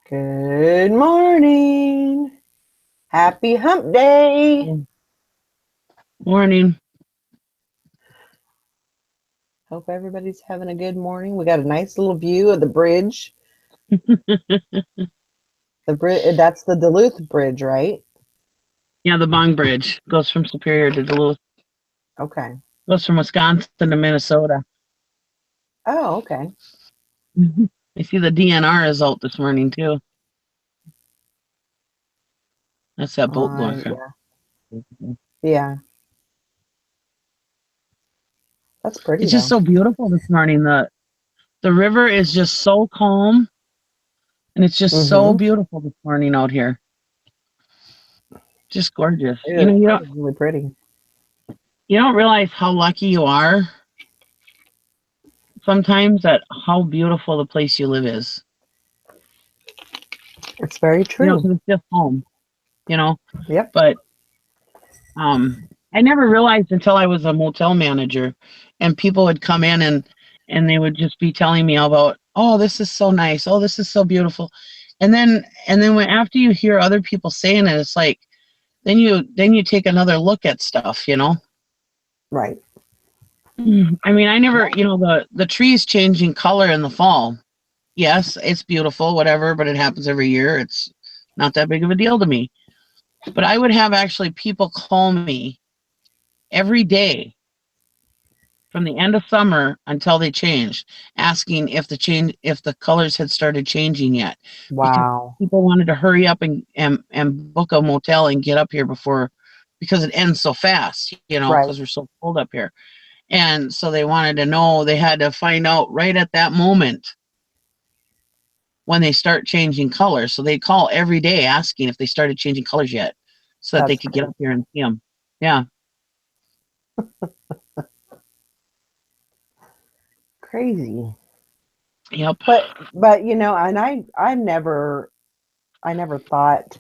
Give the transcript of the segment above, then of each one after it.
Good morning. Happy hump day. Morning. Hope everybody's having a good morning. We got a nice little view of the bridge. The bridge, that's the Duluth Bridge, right? Yeah, the Bong Bridge goes from Superior to Duluth. Okay. Goes from Wisconsin to Minnesota. Oh, okay. I see the DNR is out this morning too. That's that boat going from. Yeah. Yeah. That's pretty It's just though. so beautiful this morning. The river is just so calm, and it's just so Mm-hmm. beautiful this morning out here. Just gorgeous. It is really pretty. You don't realize how lucky you are sometimes at how beautiful the place you live is. It's very true. 'Cause it's just home. You know, Yep. but I never realized until I was a motel manager and people would come in and they would just be telling me about, oh, this is so nice. Oh, this is so beautiful. And then when after you hear other people saying it, it's like then you take another look at stuff. Right. I mean, I never, the trees changing color in the fall. Yes, it's beautiful, whatever, but it happens every year. It's not that big of a deal to me. But I would have actually people call me every day from the end of summer until they changed, asking if the colors had started changing yet, because Wow. people wanted to hurry up and book a motel and get up here before, because it ends so fast, Right. because we're so cold up here. And so they wanted to know, they had to find out right at that moment when they start changing colors. So they call every day asking if they started changing colors yet, so that they That's could get great. up here and see them. Yeah. Crazy. Yep. But and I never thought,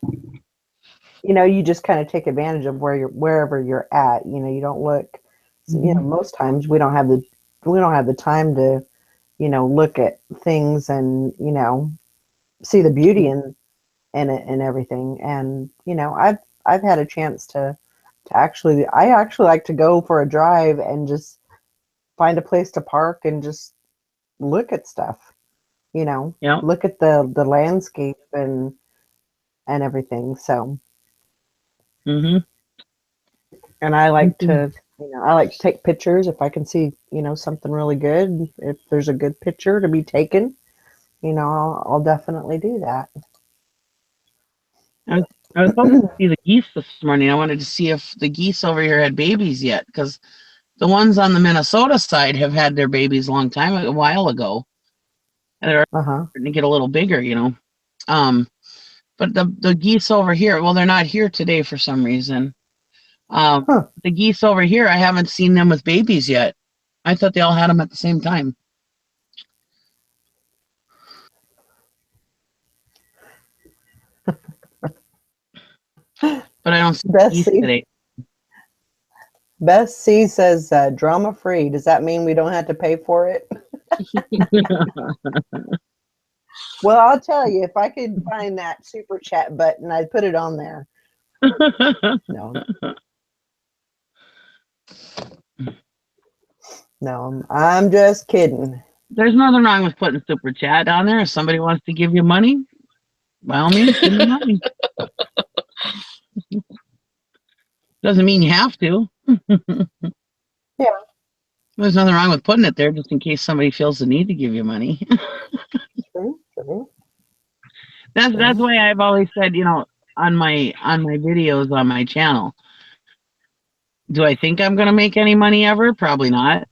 you just kind of take advantage of wherever you're at. You don't look. Hmm. Most times we don't have the time to, look at things and see the beauty in it and everything. And I've had a chance I actually like to go for a drive and just find a place to park and just look at stuff. Yep. Look at the landscape and everything. So. Hmm. And I like to take pictures if I can see, something really good. If there's a good picture to be taken, I'll definitely do that. I was, I was hoping to see the geese this morning. I wanted to see if the geese over here had babies yet, because the ones on the Minnesota side have had their babies a while ago, and they're Uh-huh. starting to get a little bigger. Um, but the geese over here, well, they're not here today for some reason. Huh. The geese over here, I haven't seen them with babies yet. I thought they all had them at the same time, but I don't see geese Bessie. today. Bessie says drama free. Does that mean we don't have to pay for it? Well, I'll tell you, if I could find that super chat button, I'd put it on there. No, no, I'm just kidding. There's nothing wrong with putting super chat on there. If somebody wants to give you money, by all means, give me money. Doesn't mean you have to. Yeah, There's nothing wrong with putting it there just in case somebody feels the need to give you money. true, true, That's true. why I've always said, on my videos on my channel, do I think I'm going to make any money ever? Probably not.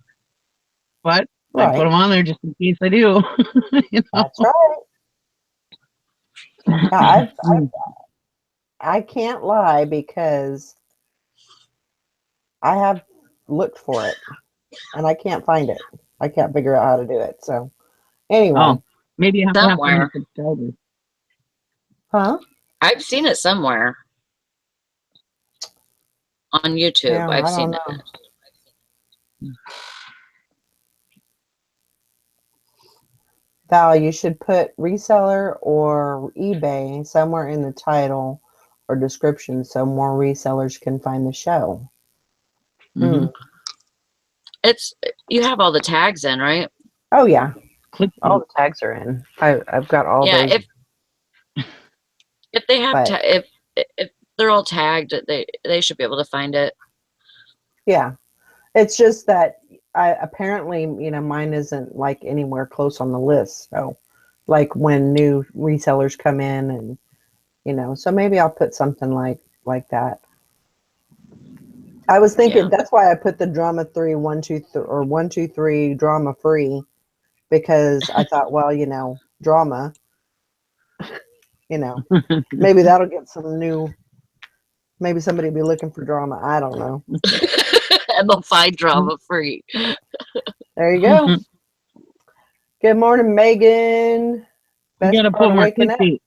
But I put Right. them on there just in case I do. you know. That's right. Yeah, I've, I Mm. I can't lie because I have looked for it and I can't find it. I can't figure out how to do it. So anyway, Oh, maybe you have to have so many Somewhere. subscribers. huh? I've seen it somewhere on YouTube. Yeah, I've I don't seen it. know. Val, you should put reseller or eBay somewhere in the title or description so more resellers can find the show. Hmm. It's you have all the tags in, right? Oh yeah, all Clickbait. the tags are in. I've got all Yeah, those, if they have but if they're all tagged, they should be able to find it. yeah, it's just that I apparently, mine isn't like anywhere close on the list. So, like when new resellers come in, and so maybe I'll put something like that. I was thinking Yeah. that's why I put the drama 3 1 2 or 1 2 3 drama free, because I thought, well, drama, maybe that'll get some new. Maybe somebody will be looking for drama. I don't know. And they'll find drama free. There you go. Good morning, Megan. You Best gotta part put of more waking up. clickbait.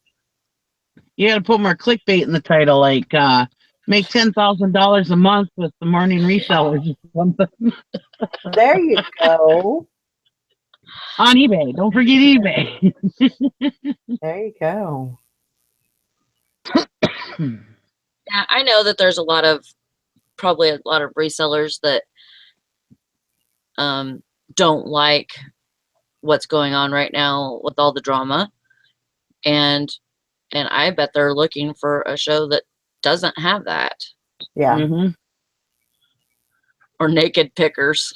You gotta put more clickbait in the title, like make $10,000 a month with the morning resellers or something There you go. on eBay. Don't forget eBay. There you go. Yeah, I know that there's probably a lot of resellers that don't like what's going on right now with all the drama, and I bet they're looking for a show that doesn't have that, Yeah. Hmm. or naked pickers.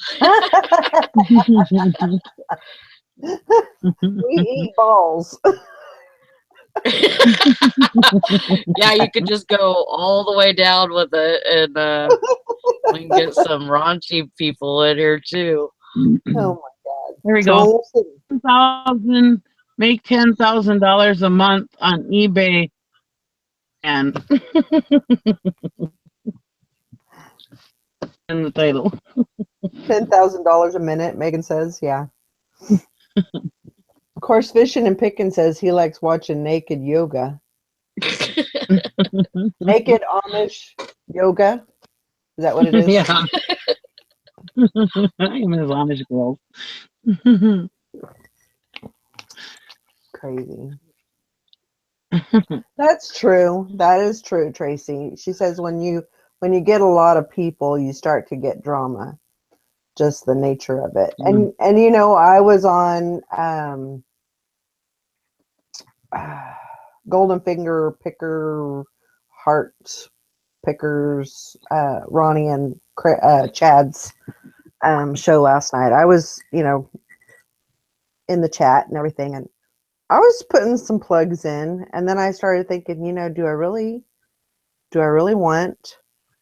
We eat balls. Yeah, you could just go all the way down with it, and we can get some raunchy people in here too. Oh my God. There we go. Troll City. 10,000. Make $10,000 a month on eBay, and in the title. $10,000 a minute, Megan says. Yeah. Of course, Fishing and Picking says he likes watching naked yoga. Naked Amish yoga. Is that what it is? Yeah, I'm his Amish girls. Crazy. That's true. That is true, Tracy. She says when you get a lot of people, you start to get drama. Just the nature of it. And I was on Golden Finger Picker Heart Pickers, Ronnie and Chad's show last night. I was, in the chat and everything, and I was putting some plugs in, and then I started thinking, do I really want,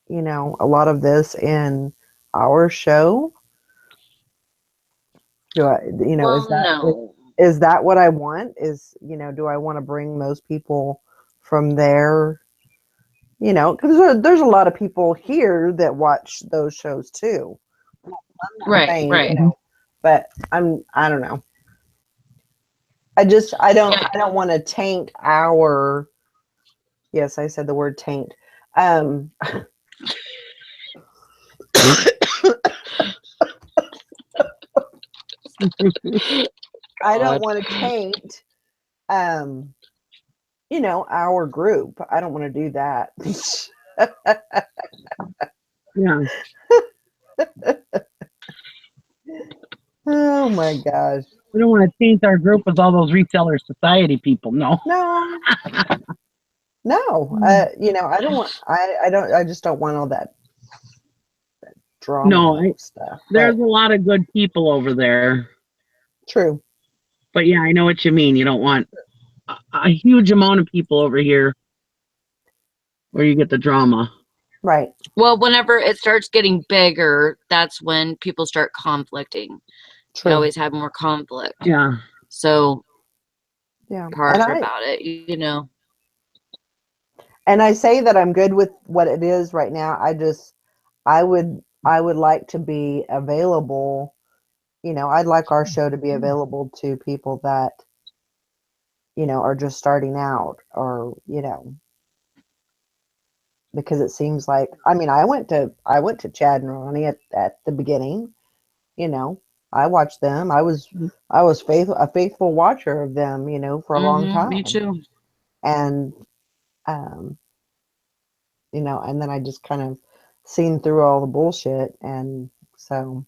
a lot of this in our show? Do I, Well, no. is that what I want? Do I want to bring those people from there? Because there's a lot of people here that watch those shows too. I'm not Right, saying, right. but I don't know. I don't Yeah, I don't want to taint our. Yes, I said the word taint. Um, I don't God. want to taint, um, our group. I don't want to do that. Yeah. Oh my gosh. We don't want to taint our group with all those reseller society people. No. No, no. I don't want. I don't. I just don't want all that No, drama stuff. there's But a lot of good people over there. true. But yeah, I know what you mean. You don't want a huge amount of people over here where you get the drama. Right. Well, whenever it starts getting bigger, that's when people start conflicting. You True. always have more conflict. Yeah. So Yeah. hard about it. And I say that I'm good with what it is right now. I would like to be available. I'd like our show to be available to people that, are just starting out, or, because it seems like, I mean, I went to Chad and Ronnie at the beginning, you know, I watched them. I was a faithful watcher of them, you know, for a long Me time. too. And um, you know, and then I just kind of seen through all the bullshit, and so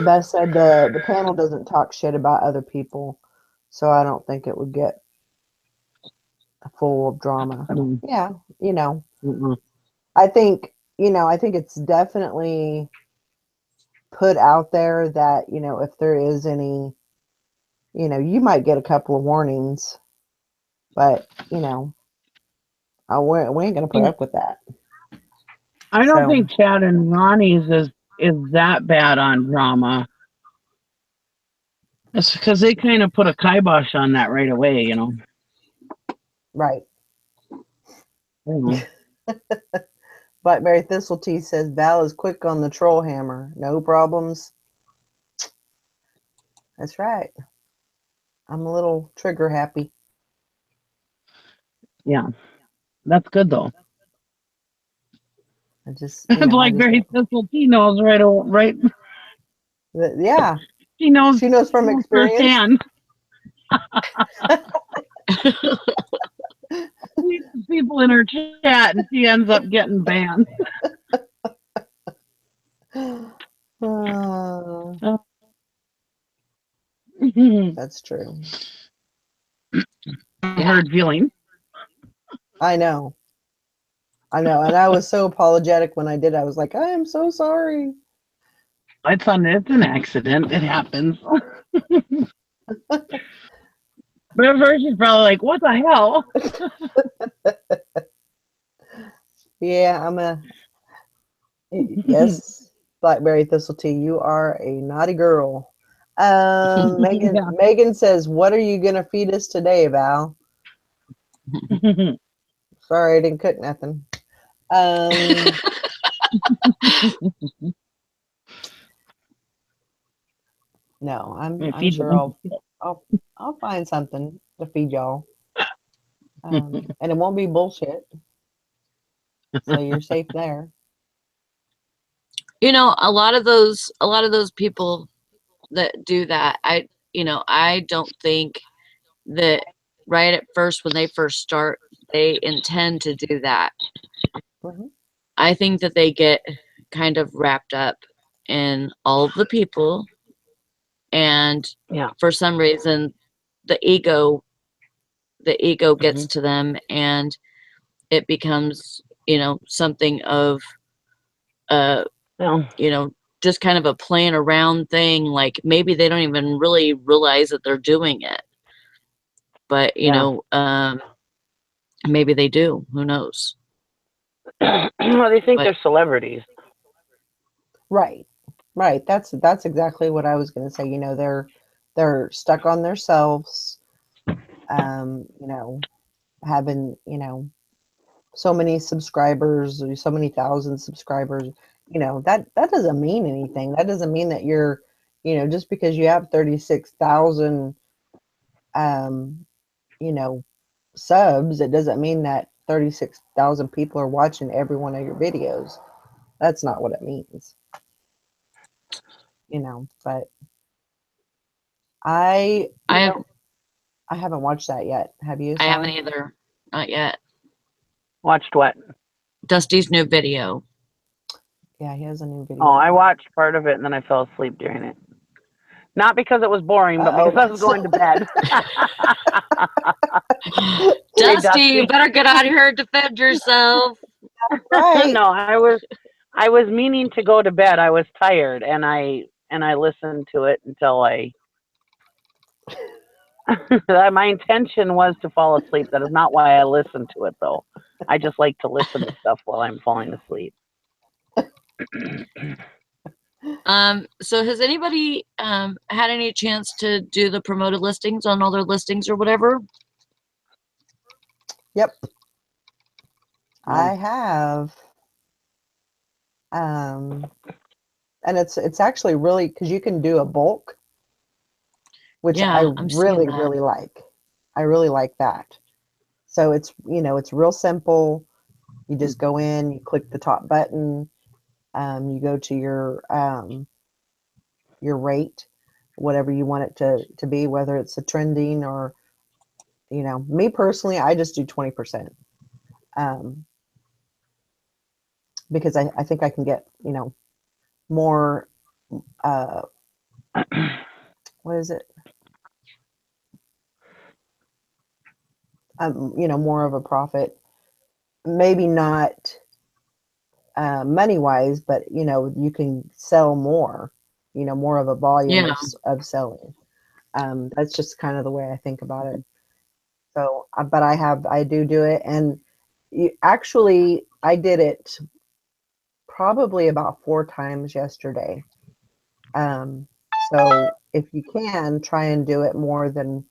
Beth said the panel doesn't talk shit about other people, so I don't think it would get full of drama. I mean, Yeah, you know, mm-mm. I think, you know, I think it's definitely put out there that, you know, if there is any, you know, you might get a couple of warnings, but, you know, we ain't gonna put up with that. I don't So, think Chad and Ronnie's is that bad on drama. It's because they kind of put a kibosh on that right away, you know. right. Mhm. Blackberry Thistle Tea says Val is quick on the troll hammer. No problems. That's right. I'm a little trigger happy. Yeah, that's good though. I just, you know, I just Blackberry don't. Thistle Tea knows right. Yeah, She knows, she knows from experience. firsthand. She people in her chat, and she ends up getting banned. Uh, Hurt that's true. Yeah. feeling. I know. I know. And I was so apologetic when I did. I was like, I am so sorry. It's an accident. It happens. But at first she's probably like, "What the hell?" Yeah, I'm a. Yes, Blackberry Thistle Tea, you are a naughty girl. Yeah. Megan says, "What are you gonna feed us today, Val?" Sorry, I didn't cook nothing. Um, no, I I'm feed sure them. I'll find something to feed y'all. And it won't be bullshit, so you're safe there. You know, a lot of those people that do that, I don't think that right at first when they first start, they intend to do that. Hmm. I think that they get kind of wrapped up in all of the people, and Yeah. for some reason the ego the ego gets Hmm. to them, and it becomes, something of uh Well, just kind of a playing around thing. Like maybe they don't even really realize that they're doing it, but yeah. maybe they do, who knows. Well, they think But they're celebrities. Right, right. That's exactly what I was gonna say. You know, they're stuck on themselves. You know, having, you know, so many subscribers, or so many thousand subscribers, you know, that doesn't mean anything. That doesn't mean that you're, you know, just because you have 36,000 um, you know, subs, it doesn't mean that 36,000 people are watching every one of your videos. That's not what it means, you know, but you I have know, I haven't watched that yet. Have you, I haven't Sally? either, not yet. Watched what? Dusty's new video. Yeah, he has a new Oh, I video. watched part of it and then I fell asleep during it. Not because it was boring, but because I was Uh-oh. going to bed. Hey, Dusty, you Dusty. better get out of here and defend yourself. Right. No, I was meaning to go to bed. I was tired and I listened to it until I my intention was to fall asleep. That is not why I listened to it though. I just like to listen to stuff while I'm falling asleep. So has anybody had any chance to do the promoted listings on all their listings or whatever? Yep, No. I have. Um, and it's actually really because you can do a bulk, which I Yeah, I'm seeing really, that. really like. I really like that. So it's, you know, it's real simple. You just go in, you click the top button, you go to your your rate, whatever you want it to be, whether it's a trending or, me personally, I just do 20%. Because I think I can get, more, uh, what is it? More of a profit. Maybe not money wise, but you can sell more, more of a volume Yeah. of selling. That's just kind of the way I think about it. So, but I do it, and actually I did it probably about 4 times yesterday. So if you can try and do it more than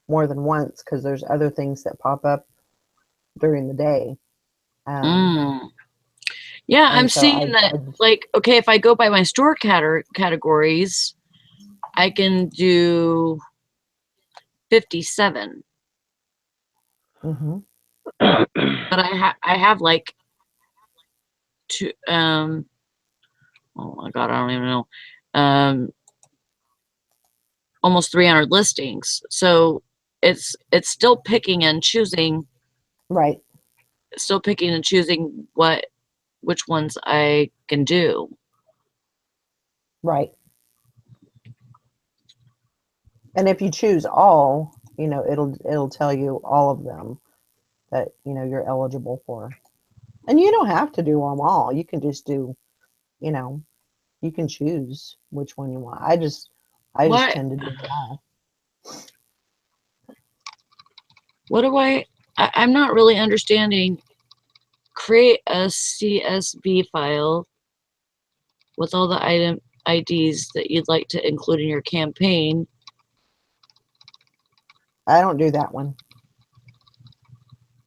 once, because there's other things that pop up during the day. Mm. Yeah, I'm And so seeing that, like, okay, if I go by my store categories, I can do 57. hmm But I have like two, oh my God, I don't even know. Almost 300 listings. So it's still picking and choosing, right, which ones I can do. right. And if you choose all, it'll tell you all of them that you're eligible for. And you don't have to do them all. You can just do, you know, you can choose which one you want. I just What tend to do it all. what do I'm not really understanding. Create a CSV file with all the item IDs that you'd like to include in your campaign. I don't do that one.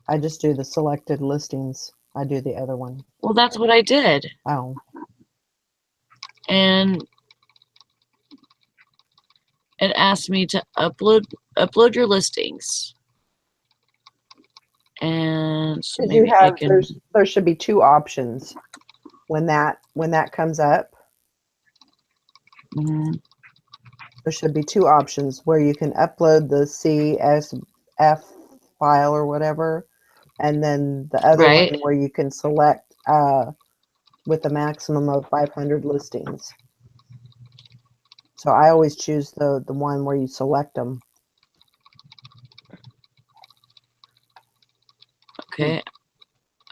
I just do the selected listings. I do the other one. Well, that's what I did. Oh, And it asked me to upload your listings. And so because you maybe I have can. there should be two options when that comes up. Mm, There should be two options where you can upload the CSF file or whatever, and then the other one right. where you can select with a maximum of 500 listings. So I always choose the one where you select them. Okay.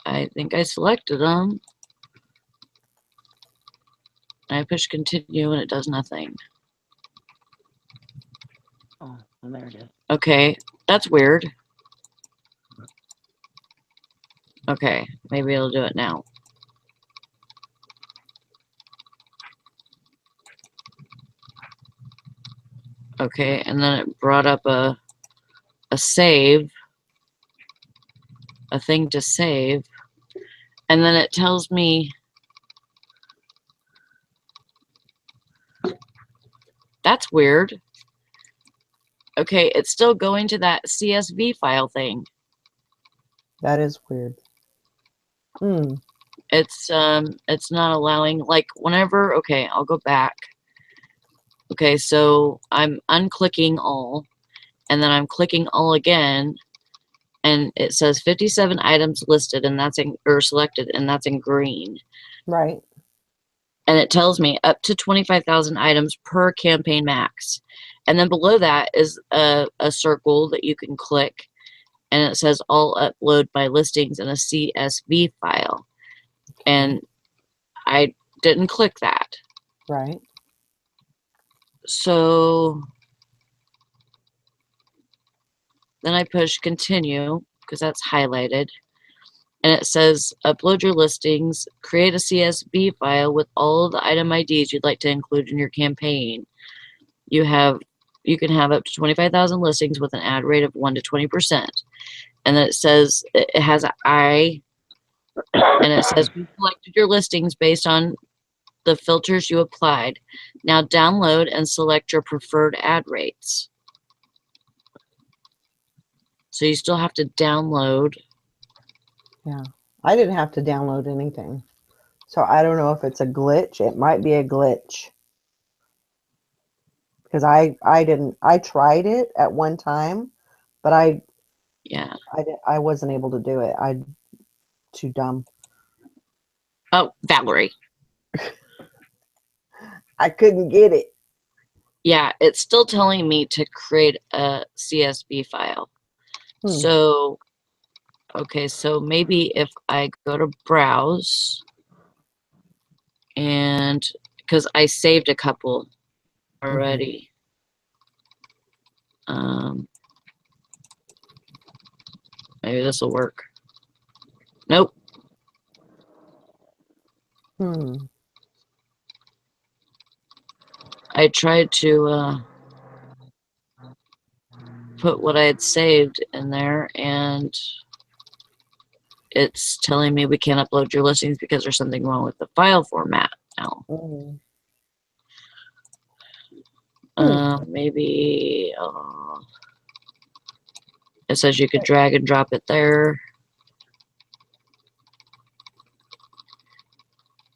I think I selected them. I push continue and it does nothing. Oh, well, there it is. Okay, that's weird. Okay, maybe it'll do it now. Okay, and then it brought up a save, a thing to save, and then it tells me that's weird. Okay, it's still going to that CSV file thing. That is weird. It's not allowing, like, whenever, okay, I'll go back. Okay, so I'm unclicking all, and then I'm clicking all again, and it says 57 items listed, and that's in, or selected, and that's in green. Right. And it tells me up to 25,000 items per campaign max. And then below that is a circle that you can click, and it says all upload by listings in a CSV file. And I didn't click that. Right. So then I push continue because that's highlighted. And it says upload your listings, create a CSV file with all of the item IDs you'd like to include in your campaign. You can have up to 25,000 listings with an ad rate of 1 to 20%. And then it says it has an I, and it says we selected your listings based on the filters you applied. Now download and select your preferred ad rates. So you still have to download. Yeah. I didn't have to download anything. So I don't know if it's a glitch. It might be a glitch. because I tried it at one time, but Yeah. I wasn't able to do it. I too dumb. Oh, Valerie. I couldn't get it. Yeah, it's still telling me to create a CSV file. So, okay, so maybe if I go to browse and because I saved a couple already. Maybe this will work. Nope. I tried to put what I had saved in there, and it's telling me we can't upload your listings because there's something wrong with the file format now. Maybe it says you could drag and drop it there.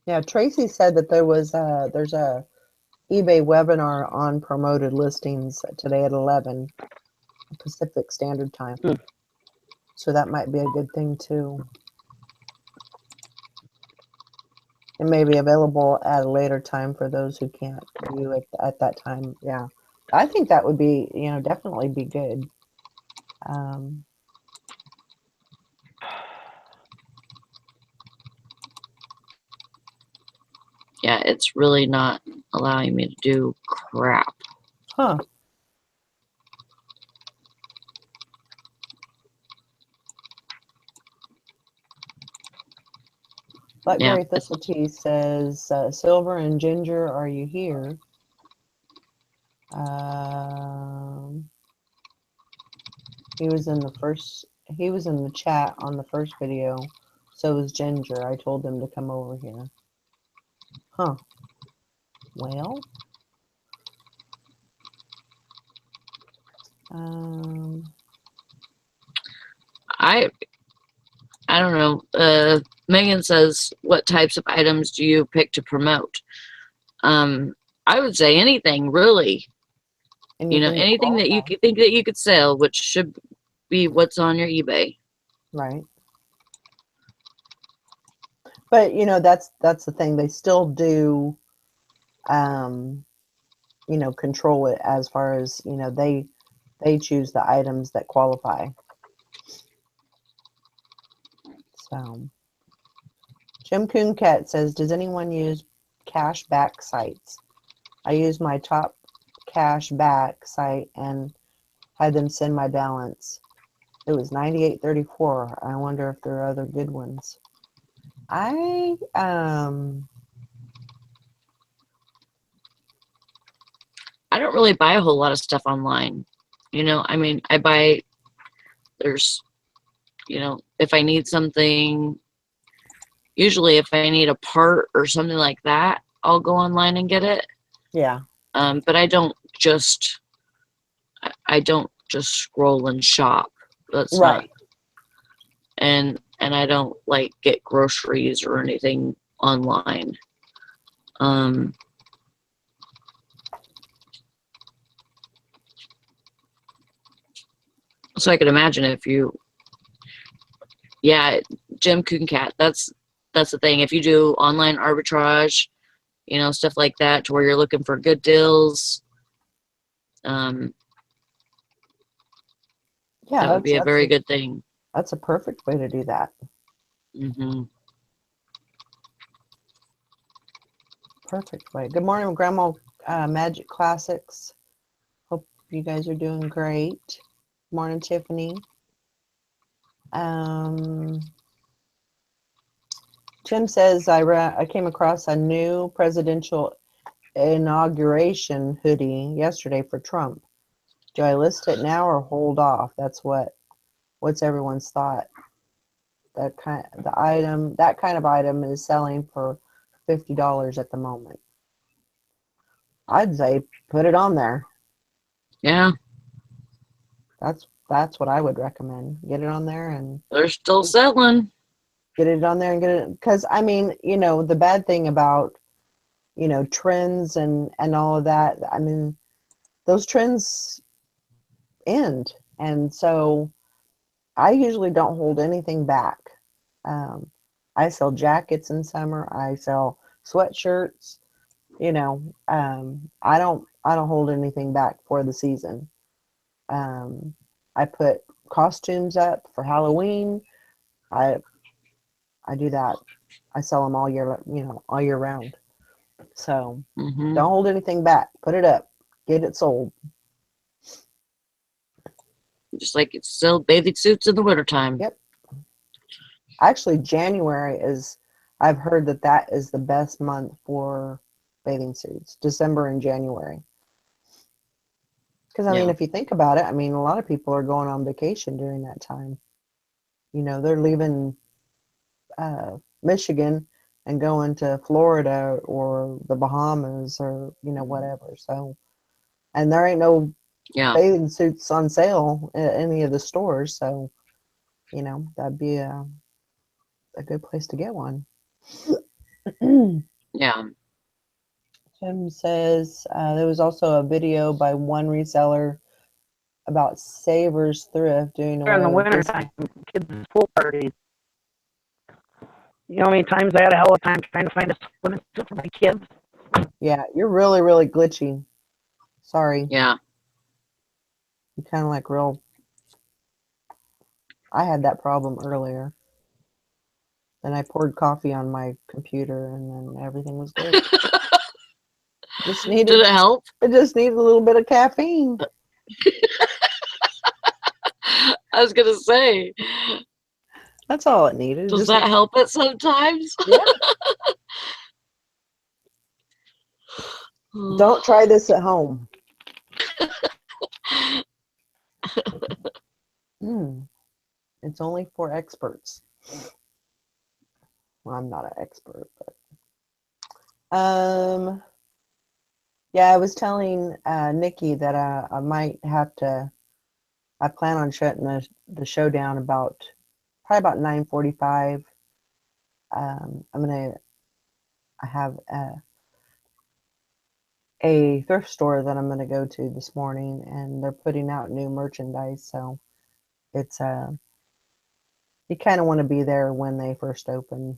Yeah, Tracy said that there's a eBay webinar on promoted listings today at 11 Pacific Standard Time. So that might be a good thing too. It may be available at a later time for those who can't view it at that time. Yeah, I think that would be, definitely be good. Yeah, it's really not allowing me to do crap. Huh. Blackberry Thistle Tea says, Silver and Ginger, are you here? He was in the chat on the first video. So was Ginger. I told them to come over here. Huh. Well. I don't know. Megan says, what types of items do you pick to promote? I would say anything, really. Anything that you could think that you could sell, which should be what's on your eBay. Right. But that's the thing. They still do control it as far as, they choose the items that qualify. So Jim Cooncat says, does anyone use cash back sites? I use my top cash back site and had them send my balance. It was $98.34. I wonder if there are other good ones. I don't really buy a whole lot of stuff online. I mean, there's, if I need something, usually if I need a part or something like that, I'll go online and get it. Yeah. But I don't just scroll and shop. That's right. not, and I don't like get groceries or anything online. So I could imagine if you, Jim Cooncat, that's the thing. If you do online arbitrage, stuff like that, to where you're looking for good deals, that would be a very good thing. That's a perfect way to do that. Perfect way. Good morning, Grandma Magic Classics. Hope you guys are doing great. Morning, Tiffany. Tim says, I came across a new presidential inauguration hoodie yesterday for Trump. Do I list it now or hold off? That's what's everyone's thought. That kind of item is selling for $50 at the moment. I'd say put it on there. Yeah. That's what I would recommend. Get it on there, and they're still selling. Get it on there and get it, because I mean, the bad thing about trends and all of that, I mean, those trends end. And so I usually don't hold anything back. Um, I sell jackets in summer. I sell sweatshirts. You know, I don't hold anything back for the season. Um, I put costumes up for Halloween. I I do that. I sell them all year, all year round. So Hmm. don't hold anything back. Put it up. Get it sold. Just like it's still bathing suits in the wintertime. Yep. Actually, January is, I've heard that that is the best month for bathing suits, December and January. Because, I mean, Yeah. if you think about it, I mean, a lot of people are going on vacation during that time. They're leaving Michigan and going to Florida or the Bahamas or, whatever. So, and there ain't no Yeah. bathing suits on sale at any of the stores. So, that'd be a good place to get one. Yeah. Tim says there was also a video by one reseller about Savers Thrift doing In away the with winter this. time, kids' pool parties. You know how many times I had a hell of a time trying to find a swimming suit for my kids? Yeah, you're really, really glitchy. Sorry. Yeah. You kind of like real. I had that problem earlier. Then I poured coffee on my computer and then everything was good. Just Did needed, it help? it just needed a little bit of caffeine. I was gonna say, That's all it needed. does Just, that help it sometimes? yeah. Don't try this at home. Mm, it's only for experts. Well, I'm not an expert, but yeah, I was telling Nikki that I might have to. I plan on shutting the show down about probably about 9:45. I'm gonna. I have a thrift store that I'm gonna go to this morning, and they're putting out new merchandise. So it's you kind of want to be there when they first open.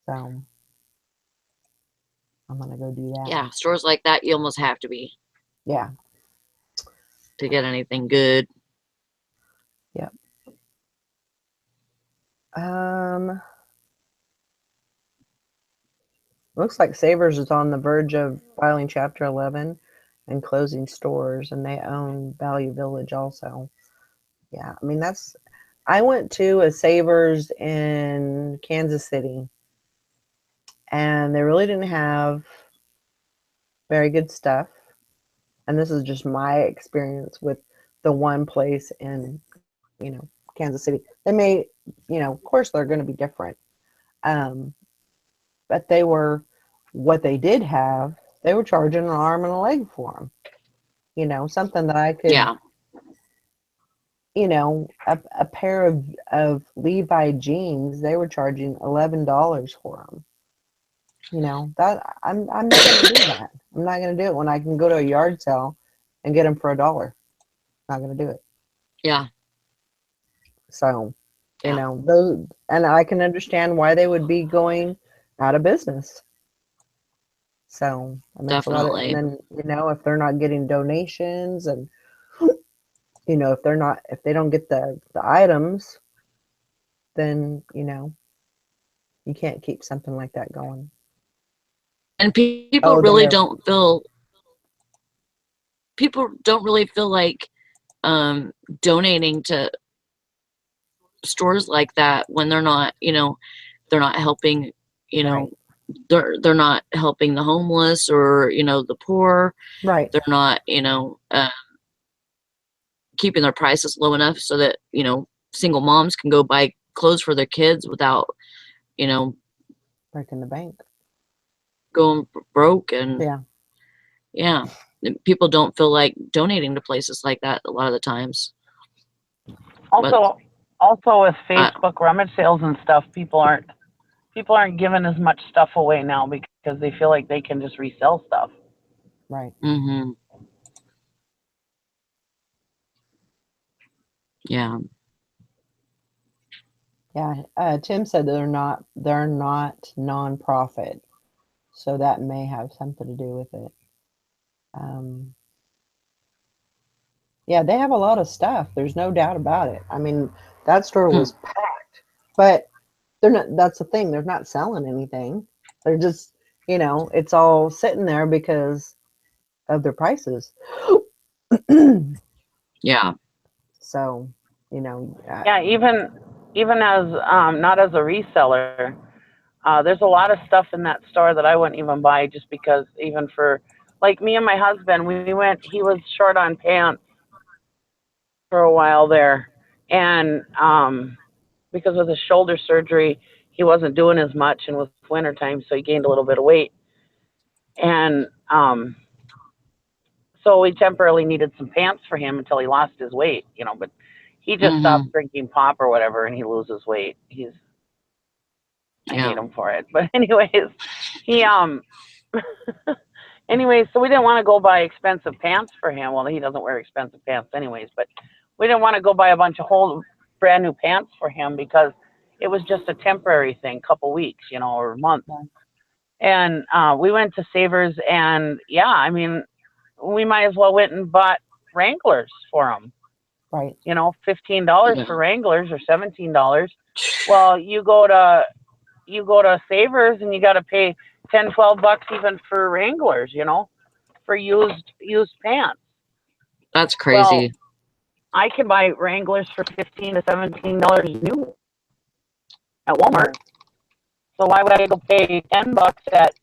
So I'm gonna go do that. Yeah, stores like that, you almost have to be Yeah. to get anything good. Yep. Um. Looks like Savers is on the verge of filing Chapter 11 and closing stores, and they own Value Village also. Yeah, I mean, I went to a Savers in Kansas City, and they really didn't have very good stuff. And this is just my experience with the one place in, Kansas City. They may, of course, they're going to be different. Um, but what they did have, they were charging an arm and a leg for them. Something that I could, Yeah. a pair of Levi jeans, they were charging $11 for them. That I'm not going to do that. I'm not going to do it when I can go to a yard sale and get them for $1. Not going to do it. Yeah. So, Yeah. those, and I can understand why they would be going out of business. So it makes a lot of, and Definitely. then, if they're not getting donations and, if they don't get the items, then, you can't keep something like that going. And Oh, there. people don't really feel like donating to stores like that when they're not helping, you Right. know, they're not helping the homeless or, the poor. Right. They're not, keeping their prices low enough so that, single moms can go buy clothes for their kids without, you know, Breaking the bank. going broke. And Yeah. yeah, people don't feel like donating to places like that a lot of the times. But Also with I, Facebook rummage sales and stuff, people aren't giving as much stuff away now because they feel like they can just resell stuff. Right. Mm-hmm. Yeah. Yeah. Tim said they're not nonprofit, so that may have something to do with it. Um, yeah, they have a lot of stuff. There's no doubt about it. I mean, that store Hmm. was packed, but they're not. That's the thing. They're not selling anything. They're just, it's all sitting there because of their prices. Yeah. So, you know, uh, Yeah, even as not as a reseller, there's a lot of stuff in that store that I wouldn't even buy just because even for like me and my husband, we went. He was short on pants for a while there, and because of his shoulder surgery, he wasn't doing as much, and it was winter time, so he gained a little bit of weight, and so we temporarily needed some pants for him until he lost his weight, but he just Mm-hmm. stopped drinking pop or whatever, and he loses weight. I hate Yeah. him for it. But anyways, he anyways, so we didn't want to go buy expensive pants for him. Well, he doesn't wear expensive pants anyways, but we didn't want to go buy a bunch of whole brand new pants for him because it was just a temporary thing, couple weeks, or months. right, And we went to Savers, and yeah, I mean, we might as well went and bought Wranglers for him. right, $15 Yeah. for Wranglers or $17. Well, you go to Savers and you got to pay 10, $12 even for Wranglers, for used pants. That's Well, crazy. I can buy Wranglers for $15 to $17 new at Walmart. right. So why would I go pay $10 at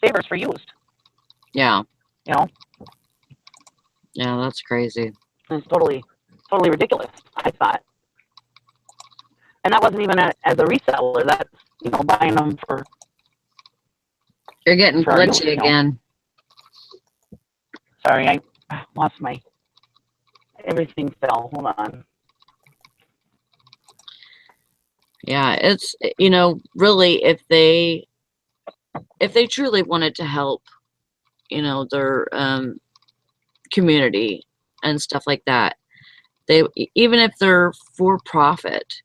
Savers for used? Yeah. You know, Yeah, that's crazy. it's totally ridiculous. I thought, and that wasn't even as a reseller. That's buying them You're getting for our use. glitchy again. Sorry, I lost my everything fell. Hold on. Yeah, it's really if they truly wanted to help, their community and stuff like that, they even if they're for profit,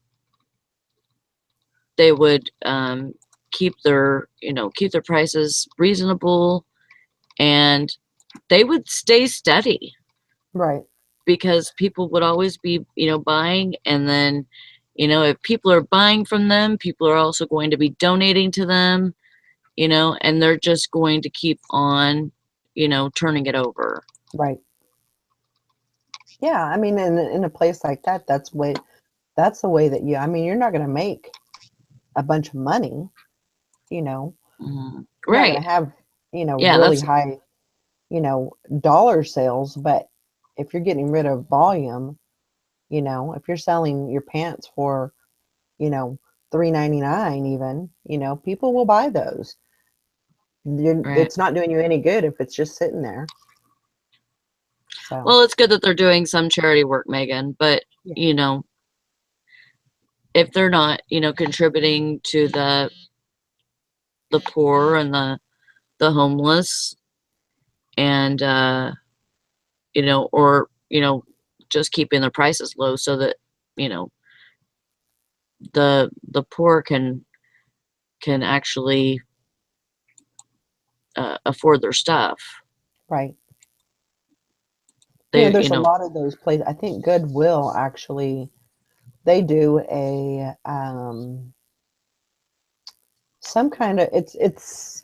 they would keep their prices reasonable, and they would stay steady Right. because people would always be buying, and then if people are buying from them, people are also going to be donating to them, and they're just going to keep on turning it over. Right. Yeah, I mean, in a place like that, that's the way that I mean, you're not going to make a bunch of money, you know. Mhm. You're not going Right. to have, Yeah, really that's high, dollar sales, but if you're getting rid of volume, if you're selling your pants for, you know, $3.99 even, people will buy those. right. It's not doing you any good if it's just sitting there. So, Well, it's good that they're doing some charity work, Megan, but yeah, if they're not contributing to the poor and the homeless, and or just keeping the prices low so that you know the poor can actually afford their stuff. right. They There's a lot of those places. I think Goodwill actually, they do some kind of, it's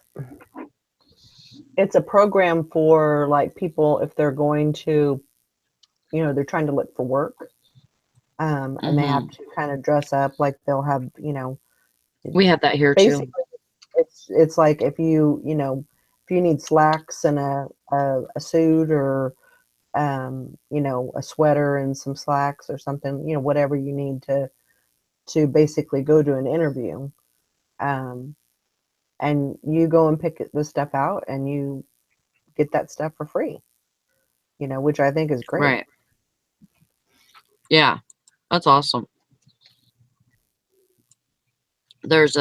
a program for like people if they're going to, they're trying to look for work, and they have Mhm. to kind of dress up like they'll have, We have that here too. basically it's like if you need slacks and a suit, or a sweater and some slacks or something, whatever you need to basically go to an interview, um, and you go and pick the stuff out and you get that stuff for free, which I think is great. Right. Yeah, that's awesome. There's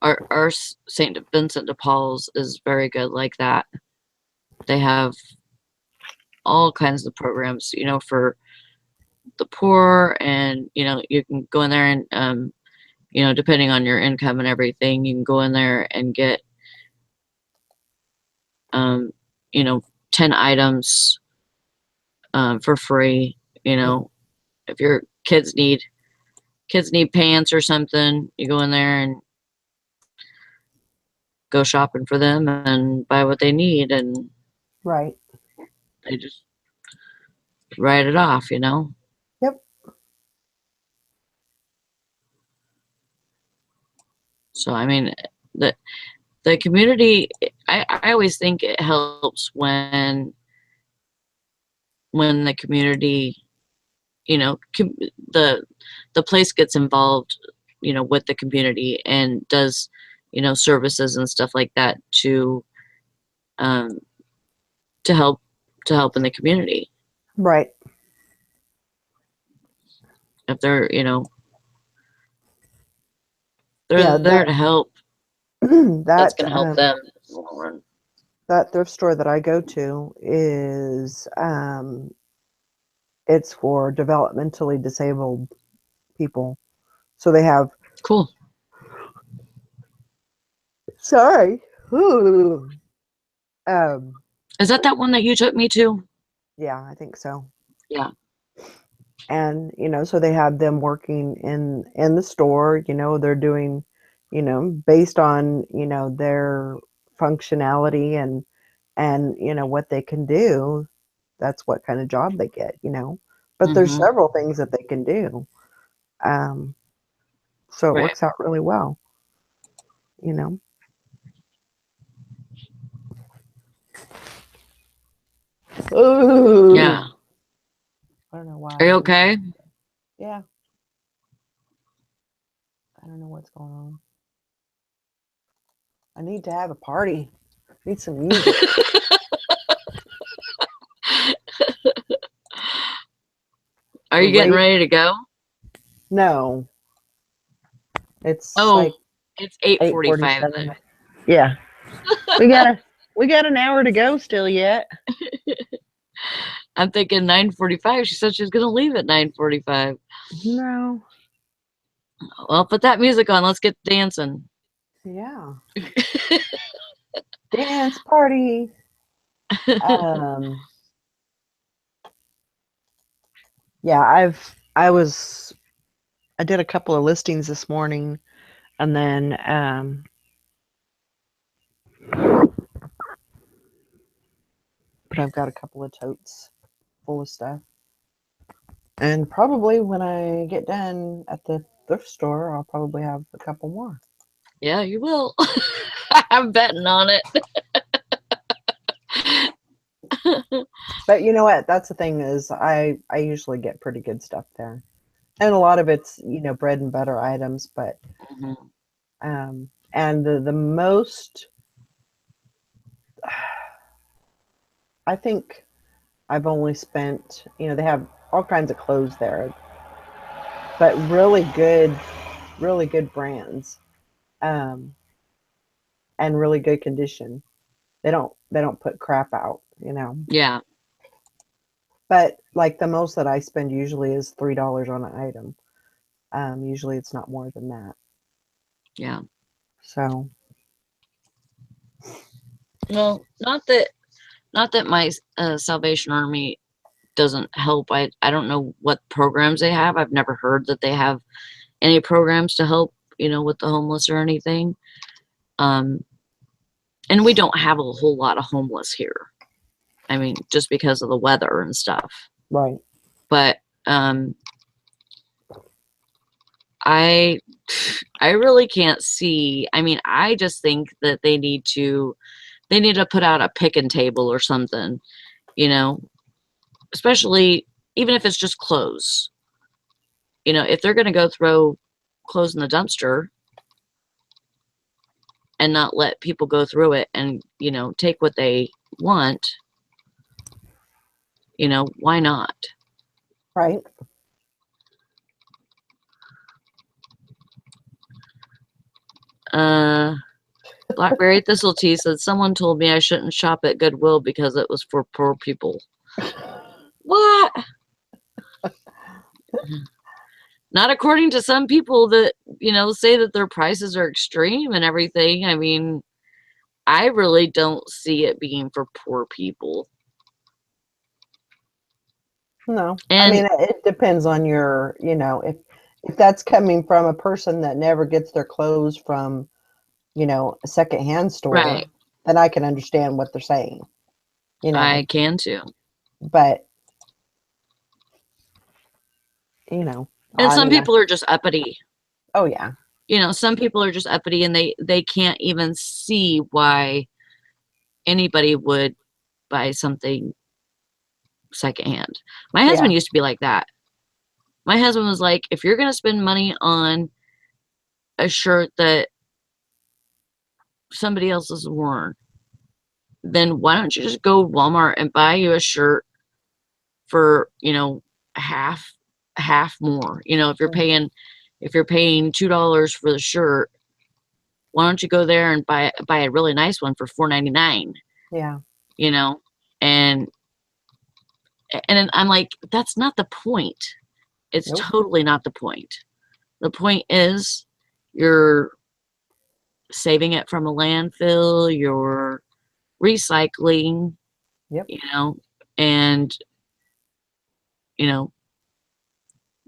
our St. Vincent de Paul's is very good like that. They have all kinds of programs, for the poor, and you can go in there and depending on your income and everything, you can go in there and get um, 10 items for free. If your kids need pants or something, you go in there and go shopping for them and buy what they need, and Right. they just write it off. Yep. So I mean, the community. I always think it helps when the community, the place gets involved, with the community and does, services and stuff like that um, to help in the community. Right. If they're, they're Yeah, there to help, that's that going to help them in the long run. that thrift store that I go to is it's for developmentally disabled people. So they have Cool. sorry. Ooh. Is that one that you took me to? Yeah, I think so. Yeah. And so they have them working in the store. They're doing based on their functionality and what they can do. That's what kind of job they get. But there's Mm-hmm. several things that they can do, so it Right. works out really well. Ooh. Yeah. I don't know why. Are you okay? Yeah. I don't know what's going on. I need to have a party. I need some music. Are you getting ready to go? No. It's Oh, like it's 8:45 8:47. then. Yeah. We got an hour to go still yet. I'm thinking 9:45. She said she was going to leave at 9:45. No. Well, put that music on. Let's get dancing. Yeah. Dance party. Yeah, I did a couple of listings this morning, and then but I've got a couple of totes full of stuff. And probably when I get done at the thrift store, I'll probably have a couple more. Yeah, you will. I'm betting on it. But you know what? That's the thing is I usually get pretty good stuff there. And a lot of it's, bread and butter items, but Mm-hmm. and the most I think I've only spent, they have all kinds of clothes there, but really good brands, and really good condition. They don't put crap out. Yeah. But like the most that I spend usually is $3 on an item. Usually it's not more than that. Yeah. So Well, not that my Salvation Army doesn't help. I don't know what programs they have. I've never heard that they have any programs to help, with the homeless or anything. And we don't have a whole lot of homeless here. I mean, just because of the weather and stuff. right. But I really can't see. I mean, I just think that they need to put out a pick-and table or something, especially even if it's just clothes. If they're going to go throw clothes in the dumpster and not let people go through it and, take what they want, why not? Right. Blackberry Thistle Tea said someone told me I shouldn't shop at Goodwill because it was for poor people. What? Not according to some people that, say that their prices are extreme and everything. I mean, I really don't see it being for poor people. No, I And mean it depends on your, if that's coming from a person that never gets their clothes from, a secondhand store, right, then I can understand what they're saying, I can too. but And I some mean, people are just uppity. oh yeah, Some people are just uppity and they can't even see why anybody would buy something secondhand. My husband yeah, used to be like that. My husband was like, if you're going to spend money on a shirt that somebody else has worn, then why don't you just go to Walmart and buy you a shirt for, half more. If you're paying $2 for the shirt, why don't you go there and buy a really nice one for $4.99? yeah, You know, and and I'm like, that's not the point. It's nope, totally not the point. The point is you're saving it from a landfill, you're recycling, yep, and you know,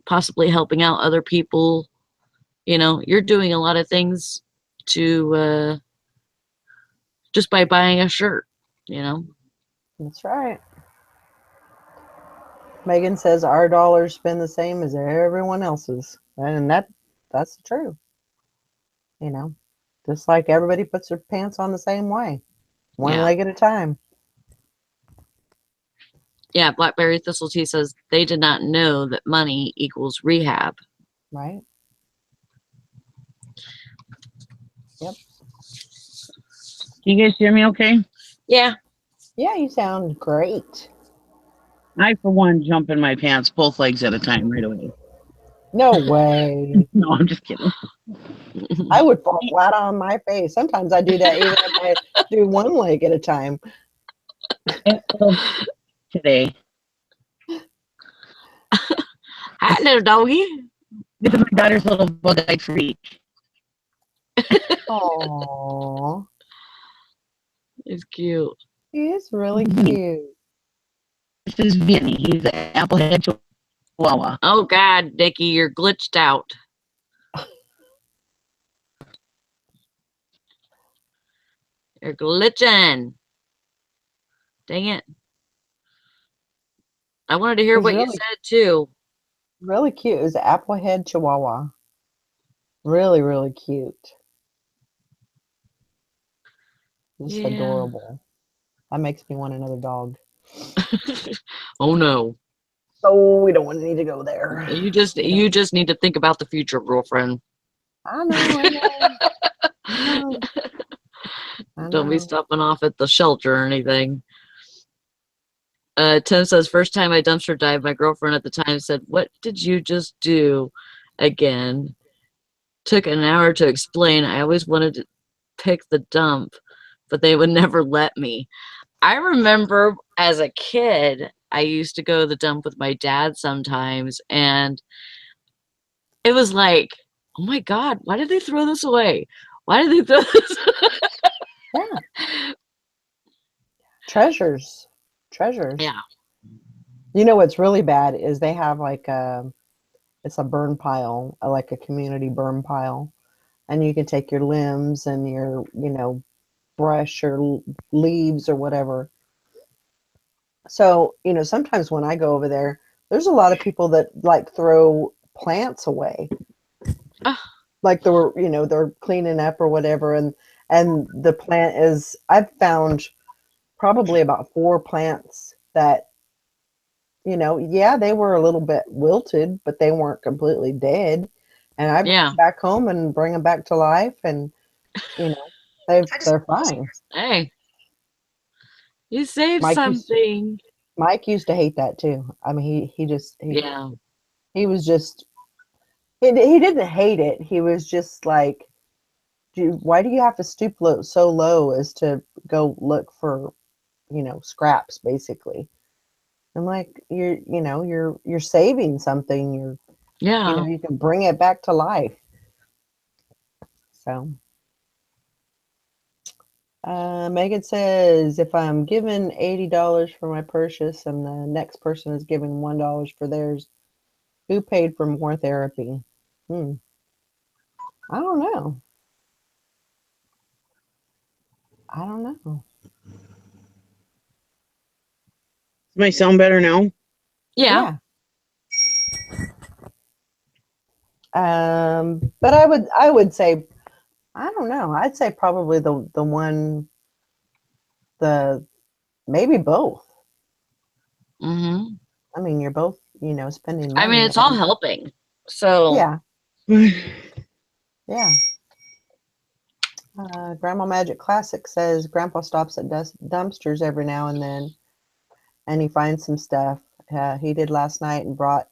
possibly helping out other people. You're doing a lot of things to just by buying a shirt, you know. that's right. Megan says our dollars spend the same as everyone else's, and that's true. You know, just like everybody puts their pants on the same way, one Yeah. leg at a time. Yeah, Blackberry Thistle Tea says they did not know that money equals rehab. Right? Yep. Can you guys hear me okay? Yeah. Yeah, you sound great. I, for one, jump in my pants both legs at a time right away. No way. No, I'm just kidding. I would fall flat on my face. Sometimes I do that even if I do one leg at a time. Today, Hi, little doggy. this is my daughter's little bug-eyed freak. Aww. It's cute. He is really cute. This is Vinny. He's an applehead chihuahua. Oh God, Dickie, you're glitched out. You're glitching. Dang it. I wanted to hear He's what you really, said too. really cute. He's an applehead chihuahua. Really, really cute. Just Yeah. adorable. That makes me want another dog. Oh no. Oh, we don't need to go there. You just need to think about the future, girlfriend. I know. I know. I Don't be know. stopping off at the shelter or anything. Tim says, first time I dumpster dived, my girlfriend at the time said, "What did you just do again?" Took an hour to explain. I always wanted to pick the dump, but they would never let me. I remember as a kid, I used to go to the dump with my dad sometimes, and it was like, oh my God, why did they throw this away? Why did they throw this? Yeah. Treasures. Treasures. Yeah. You know what's really bad is they have it's a burn pile, like a community burn pile. And you can take your limbs and your, brush or leaves or whatever. So, sometimes when I go over there, there's a lot of people that like throw plants away. Ah. Like they're cleaning up or whatever, and the plant is, I've found probably about 4 plants that, yeah, they were a little bit wilted, but they weren't completely dead. And I bring Yeah. them back home and bring them back to life, and they're fine. Hey, you saved Mike used something. Mike used to hate that too. I mean, Yeah. he was just he didn't hate it. He was just like why do you have to stoop so low as to go look for, scraps basically? I'm like, you're saving something. Yeah. You can bring it back to life. So, Megan says, if I'm given $80 for my purchase and the next person is giving $1 for theirs, who paid for more therapy? Hmm. I don't know. I don't know. Might sound better now. Yeah. Yeah. But I would say, I don't know. I'd say probably the one, the maybe both. Mm-hmm. I mean, you're both, spending I mean, money. it's all helping. So Yeah, yeah. Grandma Magic Classic says Grandpa stops at dumpsters every now and then, and he finds some stuff. He did last night and brought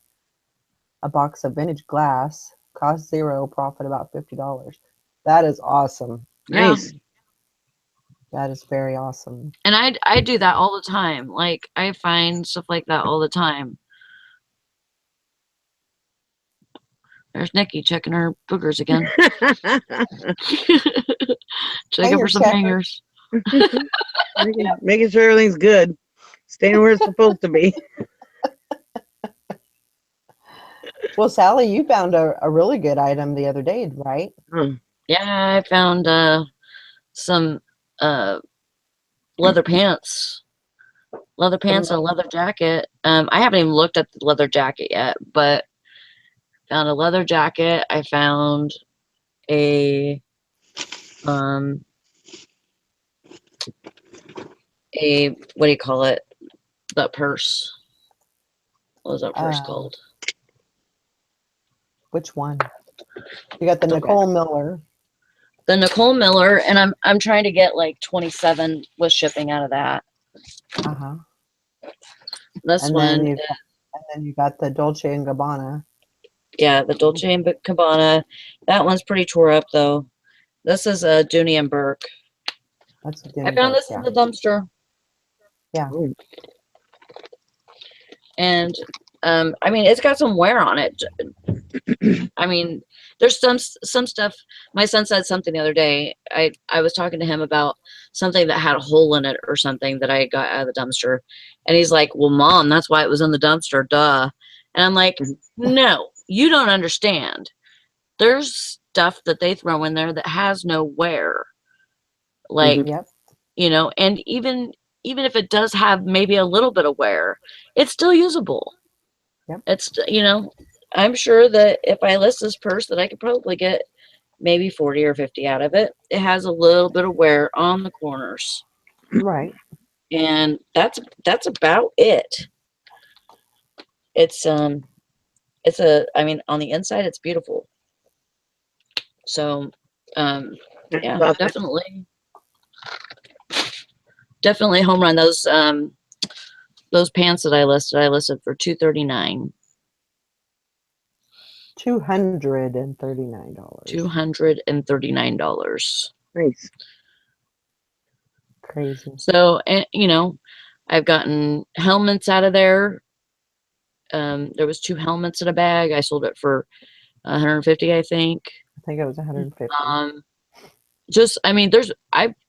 a box of vintage glass. Cost zero, profit about $50. That is awesome. yeah. Nice. That is very awesome. And I do that all the time. Like I find stuff like that all the time. There's Nikki checking her boogers again. Checking for Hangers some checker. hangers. Making sure everything's good. Staying where it's supposed to be. Well, Sally, you found a really good item the other day, right? Yeah, I found some uh leather pants. Leather pants and a leather jacket. I haven't even looked at the leather jacket yet, but found a leather jacket. I found a um a what do you call it? That purse. What was that purse Uh, called? which one? You got the Nicole Miller. The Nicole Miller, and I'm trying to get like 27 with shipping out of that. Uh-huh. This one, And then you got the Dolce and Gabbana. yeah, the Dolce and Gabbana. That one's pretty tore up though. This is a Dooney and Burke. That's a I Denny found Burke, this in yeah. the dumpster. Yeah. And I mean, it's got some wear on it. I mean, there's some stuff. My son said something the other day. I was talking to him about something that had a hole in it or something that I got out of the dumpster, and he's like, "Well, Mom, that's why it was in the dumpster, duh." And I'm like, "No, you don't understand. There's stuff that they throw in there that has no wear, like Yep. and even if it does have maybe a little bit of wear, it's still usable. Yep. It's I'm sure that if I list this purse that I could probably get maybe 40 or 50 out of it. It has a little bit of wear on the corners. Right. And that's about it. It's I mean on the inside it's beautiful. So yeah, definitely home run. Those pants that I listed for $239. $239. $239. Nice. Crazy. So, and I've gotten helmets out of there. There was 2 helmets in a bag. I sold it for 150, I think. I think it was 150. I mean,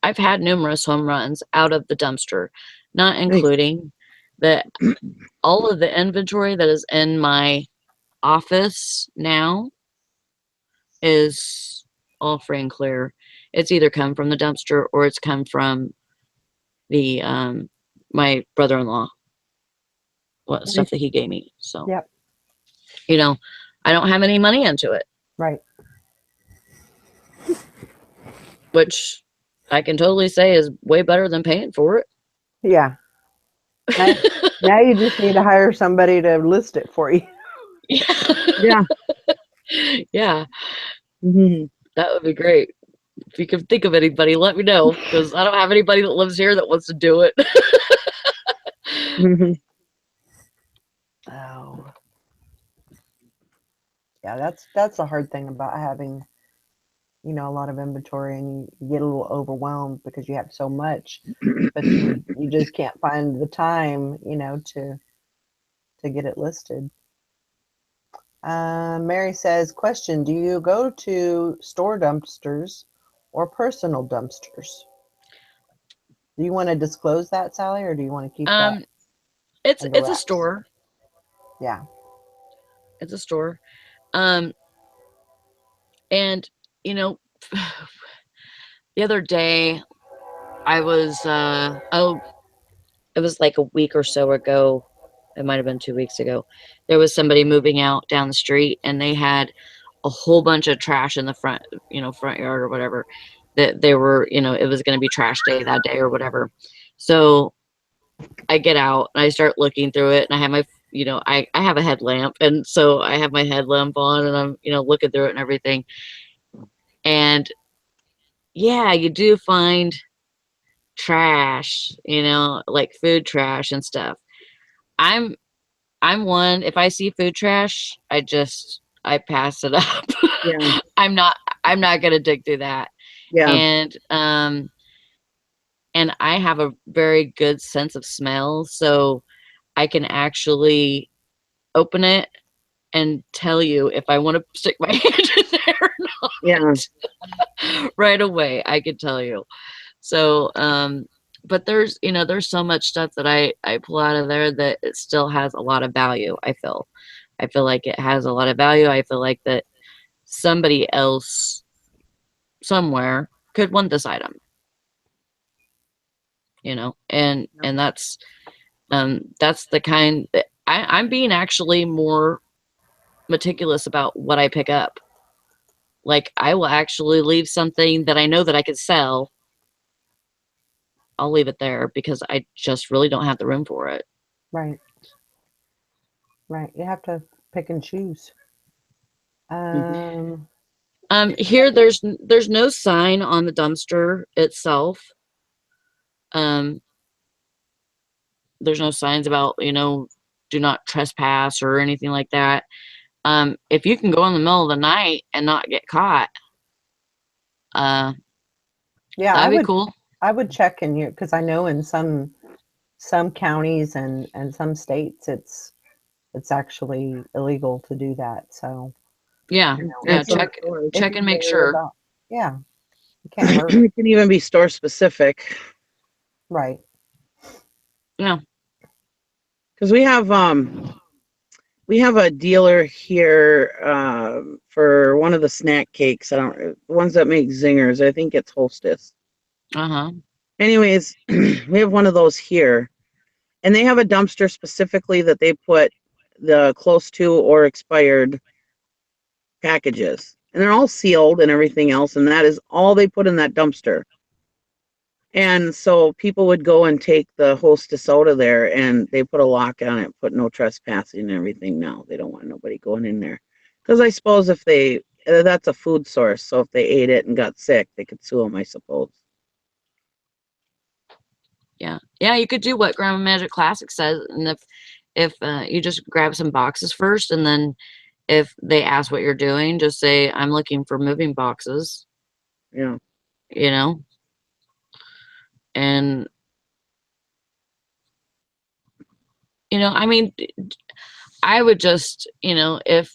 I've had numerous home runs out of the dumpster, not including that all of the inventory that is in my office now is all free and clear. It's either come from the dumpster or it's come from the my brother-in-law, what stuff that he gave me. So Yep. I don't have any money into it, Right. which I can totally say is way better than paying for it. Yeah. Now you just need to hire somebody to list it for you. Yeah. Yeah. That would be great. If you can think of anybody, let me know, because I don't have anybody that lives here that wants to do it. Oh. Yeah, that's the hard thing about having, you know, a lot of inventory and you get a little overwhelmed because you have so much, but you just can't find the time, you know, to get it listed. Mary says, question, do you go to store dumpsters or personal dumpsters? Do you want to disclose that, Sally, or do you want to keep that Um, it's under it's a wraps? store. Yeah. It's a store. Um, and you know, the other day I was it was like a week or so ago. It might have been 2 weeks ago. There was somebody moving out down the street, and they had a whole bunch of trash in the front, front yard or whatever. That they were, it was going to be trash day that day or whatever. So I get out and I start looking through it, and I have my, I have a headlamp, and so I have my headlamp on, and I'm, looking through it and everything. And yeah, you do find trash, like food trash and stuff. I'm I'm one, if I see food trash, I pass it up. Yeah. I'm not I'm not gonna dig through that. Yeah. And I have a very good sense of smell, so I can actually open it and tell you if I want to stick my hand in there or Yeah. not. Right away, I can tell you. So, but there's so much stuff that I pull out of there that it still has a lot of value. I feel like it has a lot of value. I feel like that somebody else somewhere could want this item, and that's the kind that I'm being actually more meticulous about what I pick up. Like, I will actually leave something that I know that I could sell. I'll leave it there because I just really don't have the room for it. Right. Right. You have to pick and choose. Here there's no sign on the dumpster itself. Um, there's no signs about, do not trespass or anything like that. If you can go in the middle of the night and not get caught, yeah, that'd be cool. I would check in here because I know in some counties and some states it's actually illegal to do that. So Yeah, you know, yeah. if you're Check and make worried sure. about, yeah, you can't hurt. It can even be store specific. Right. Yeah. Because we have a dealer here for one of the snack cakes. I don't the ones that make zingers. I think it's Hostess. Uh-huh. Anyways, we have one of those here, and they have a dumpster specifically that they put the close to or expired packages, and they're all sealed and everything else, and that is all they put in that dumpster. And so people would go and take the Hostess out of there, and they put a lock on it, put no trespassing and everything. Now they don't want nobody going in there, because I suppose if they that's a food source, so if they ate it and got sick, they could sue them, I suppose. Yeah. Yeah, you could do what Grandma Magic Classic says, and if you just grab some boxes first, and then if they ask what you're doing, just say, I'm looking for moving boxes. Yeah. And I mean, I would just, if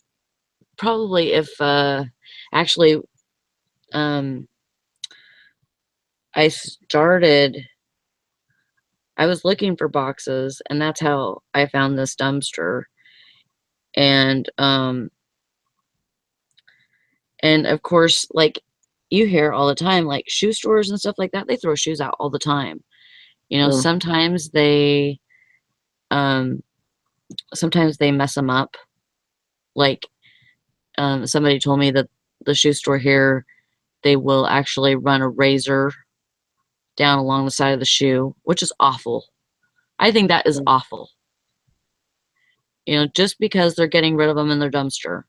actually I was looking for boxes, and that's how I found this dumpster. And of course, like, you hear all the time, like shoe stores and stuff like that, they throw shoes out all the time. Yeah. Sometimes sometimes they mess them up. Like, somebody told me that the shoe store here, they will actually run a razor down along the side of the shoe, which is awful. I think that is awful. Just because they're getting rid of them in their dumpster,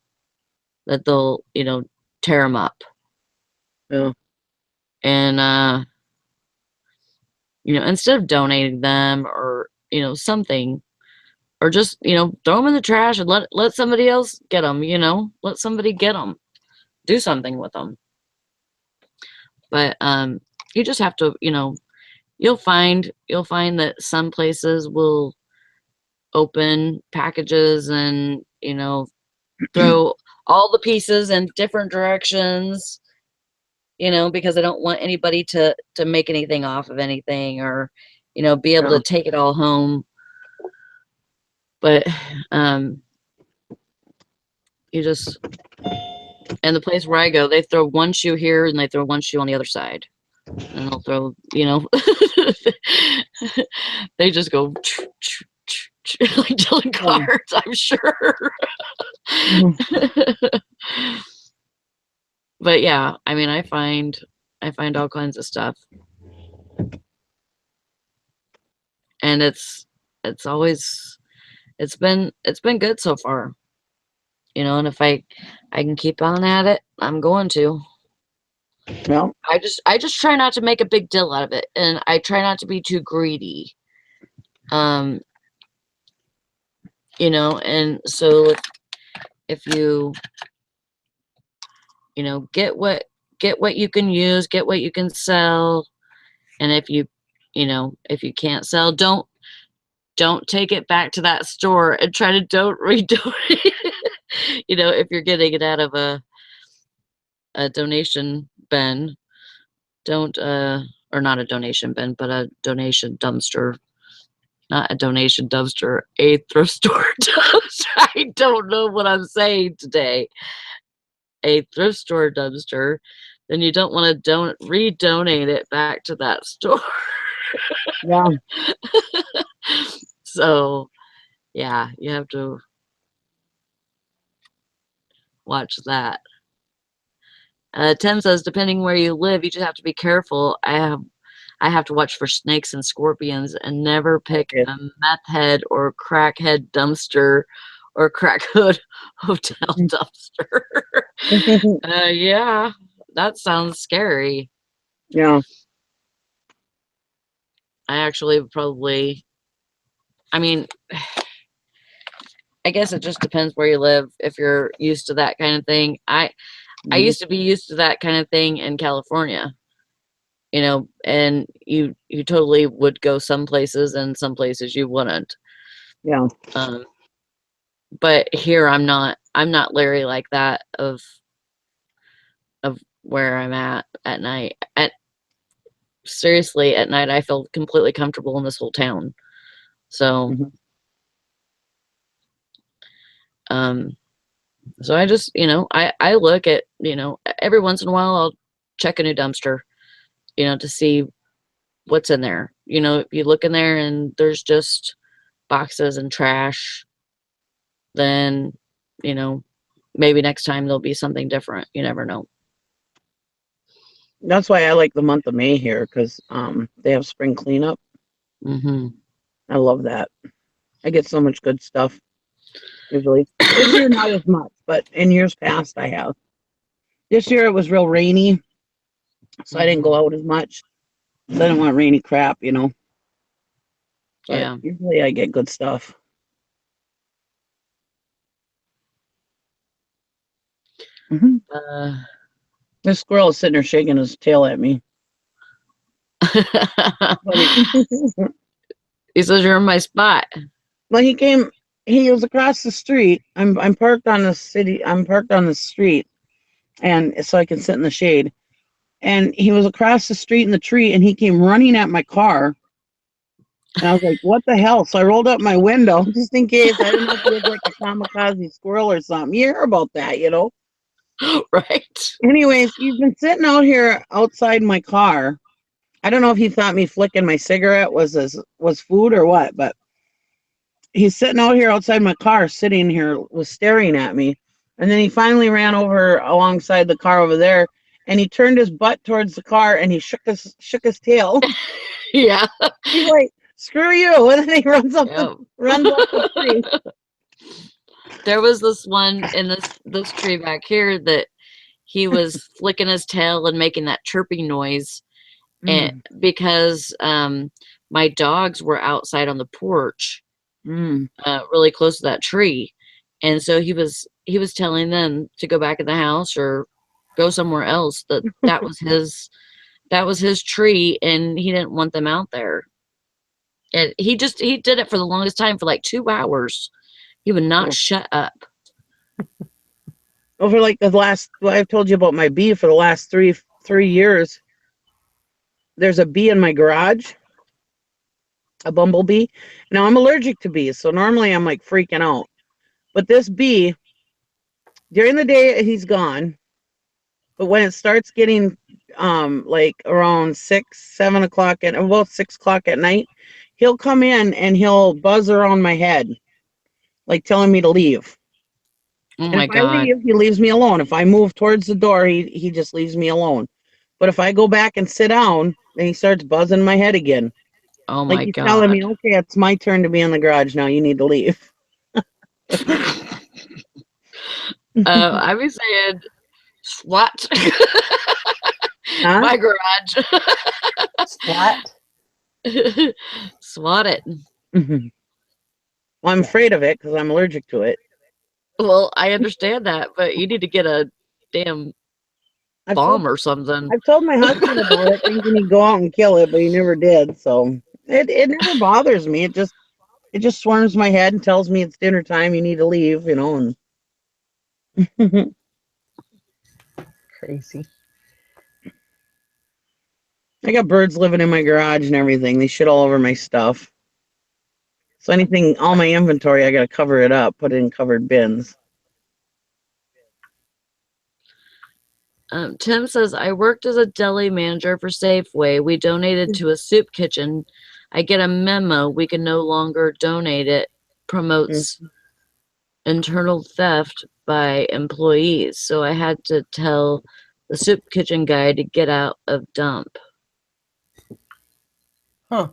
that they'll, tear them up. Yeah. And, instead of donating them or, something, or just, throw them in the trash and let somebody else get them, let somebody get them. Do something with them. But you just have to, you'll find that some places will open packages and, throw all the pieces in different directions, because I don't want anybody to make anything off of anything, or, be able Yeah. to take it all home. But you just, and the place where I go, they throw one shoe here and they throw one shoe on the other side. And they'll throw, they just go like dealing cards, I'm sure. But yeah, I mean, I find all kinds of stuff, and it's always, it's been good so far, and if I can keep on at it, I'm going to. Well, I just try not to make a big deal out of it, and I try not to be too greedy. And so if you get what you can use, get what you can sell, and if you can't sell, don't take it back to that store and try to don't redo it. If you're getting it out of a donation bin, don't or not a donation bin, but a donation dumpster. Not a donation dumpster, a thrift store dumpster. I don't know what I'm saying today. A thrift store dumpster, then you don't want to redonate it back to that store. yeah. So, yeah, you have to watch that. Tim says, depending where you live, you just have to be careful. I have to watch for snakes and scorpions, and never pick a meth head or crackhead dumpster or crack hood hotel dumpster. Yeah, that sounds scary. Yeah. I actually probably, I mean, I guess it just depends where you live, if you're used to that kind of thing. I used to be used to that kind of thing in California, and you totally would go some places and some places you wouldn't. Yeah. But here I'm not leery like that of where I'm at night. Seriously, at night I feel completely comfortable in this whole town. So so I just, I look at, every once in a while I'll check a new dumpster, to see what's in there. If you look in there and there's just boxes and trash, then, maybe next time there'll be something different. You never know. That's why I like the month of May here, because they have spring cleanup. I love that. I get so much good stuff usually. This year not as much, but in years past I have. This year it was real rainy, so I didn't go out as much. I didn't want rainy crap, But yeah. usually I get good stuff. This squirrel is sitting there shaking his tail at me. He says you're in my spot. Well, he was across the street. I'm parked on the street, and so I can sit in the shade. And he was across the street in the tree, and he came running at my car. And I was like, what the hell? So I rolled up my window just in case. I didn't know if it was like a kamikaze squirrel or something. You hear about that, Right. Anyways, he's been sitting out here outside my car. I don't know if he thought me flicking my cigarette was food or what, but he's sitting out here outside my car, sitting here, was staring at me. And then he finally ran over alongside the car over there, and he turned his butt towards the car, and he shook his tail. Yeah. He's like, screw you. And then he runs up the tree. There was this one in this tree back here that he was flicking his tail and making that chirping noise. And because my dogs were outside on the porch, really close to that tree, and so he was telling them to go back in the house or go somewhere else. That was That was his tree, and he didn't want them out there. And he did it for the longest time, for like 2 hours. He would not shut up. Over like the last, well, I've told you about my bee for the last three years. There's a bee in my garage, a bumblebee. Now I'm allergic to bees, so normally I'm like freaking out. But this bee, during the day he's gone, but when it starts getting like around 6, 7 o'clock and about 6 o'clock at night, he'll come in and he'll buzz around my head, like telling me to leave. Oh And my if I God. leave, he leaves me alone. If I move towards the door, he just leaves me alone. But if I go back and sit down, then he starts buzzing my head again. Oh Like my he's telling God. me, okay, it's my turn to be in the garage now. You need to leave. I was saying, SWAT. Huh? My garage. Splat. SWAT it. Well, I'm afraid of it because I'm allergic to it. Well, I understand that, but you need to get a damn I've bomb told, or something. I've told my husband about it, thinking he'd go out and kill it, but he never did. So it never bothers me. It just swarms my head and tells me it's dinner time. You need to leave, And Crazy. I got birds living in my garage and everything. They shit all over my stuff. So anything, all my inventory, I got to cover it up, put it in covered bins. Tim says, I worked as a deli manager for Safeway. We donated to a soup kitchen. I get a memo. We can no longer donate it. Promotes internal theft by employees. So I had to tell the soup kitchen guy to get out of dump. Huh.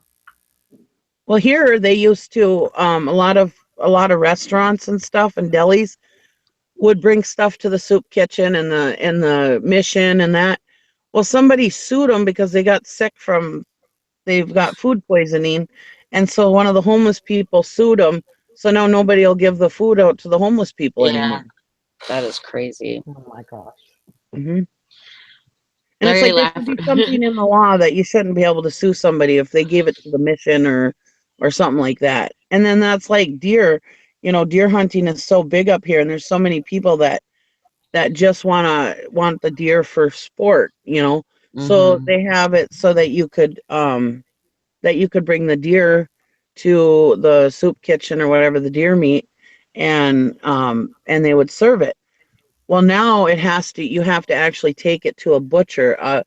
Well, here they used to a lot of restaurants and stuff and delis would bring stuff to the soup kitchen and the mission and that. Well, somebody sued them because they've got food poisoning, and so one of the homeless people sued them. So now nobody will give the food out to the homeless people anymore. That is crazy. Oh my gosh. And Larry it's like there should be something in the law that you shouldn't be able to sue somebody if they gave it to the mission or something like that. And then that's like deer. Deer hunting is so big up here, and there's so many people that just want the deer for sport. So they have it so that you could bring the deer to the soup kitchen or whatever, the deer meat, and they would serve it. Well, now you have to actually take it to a butcher,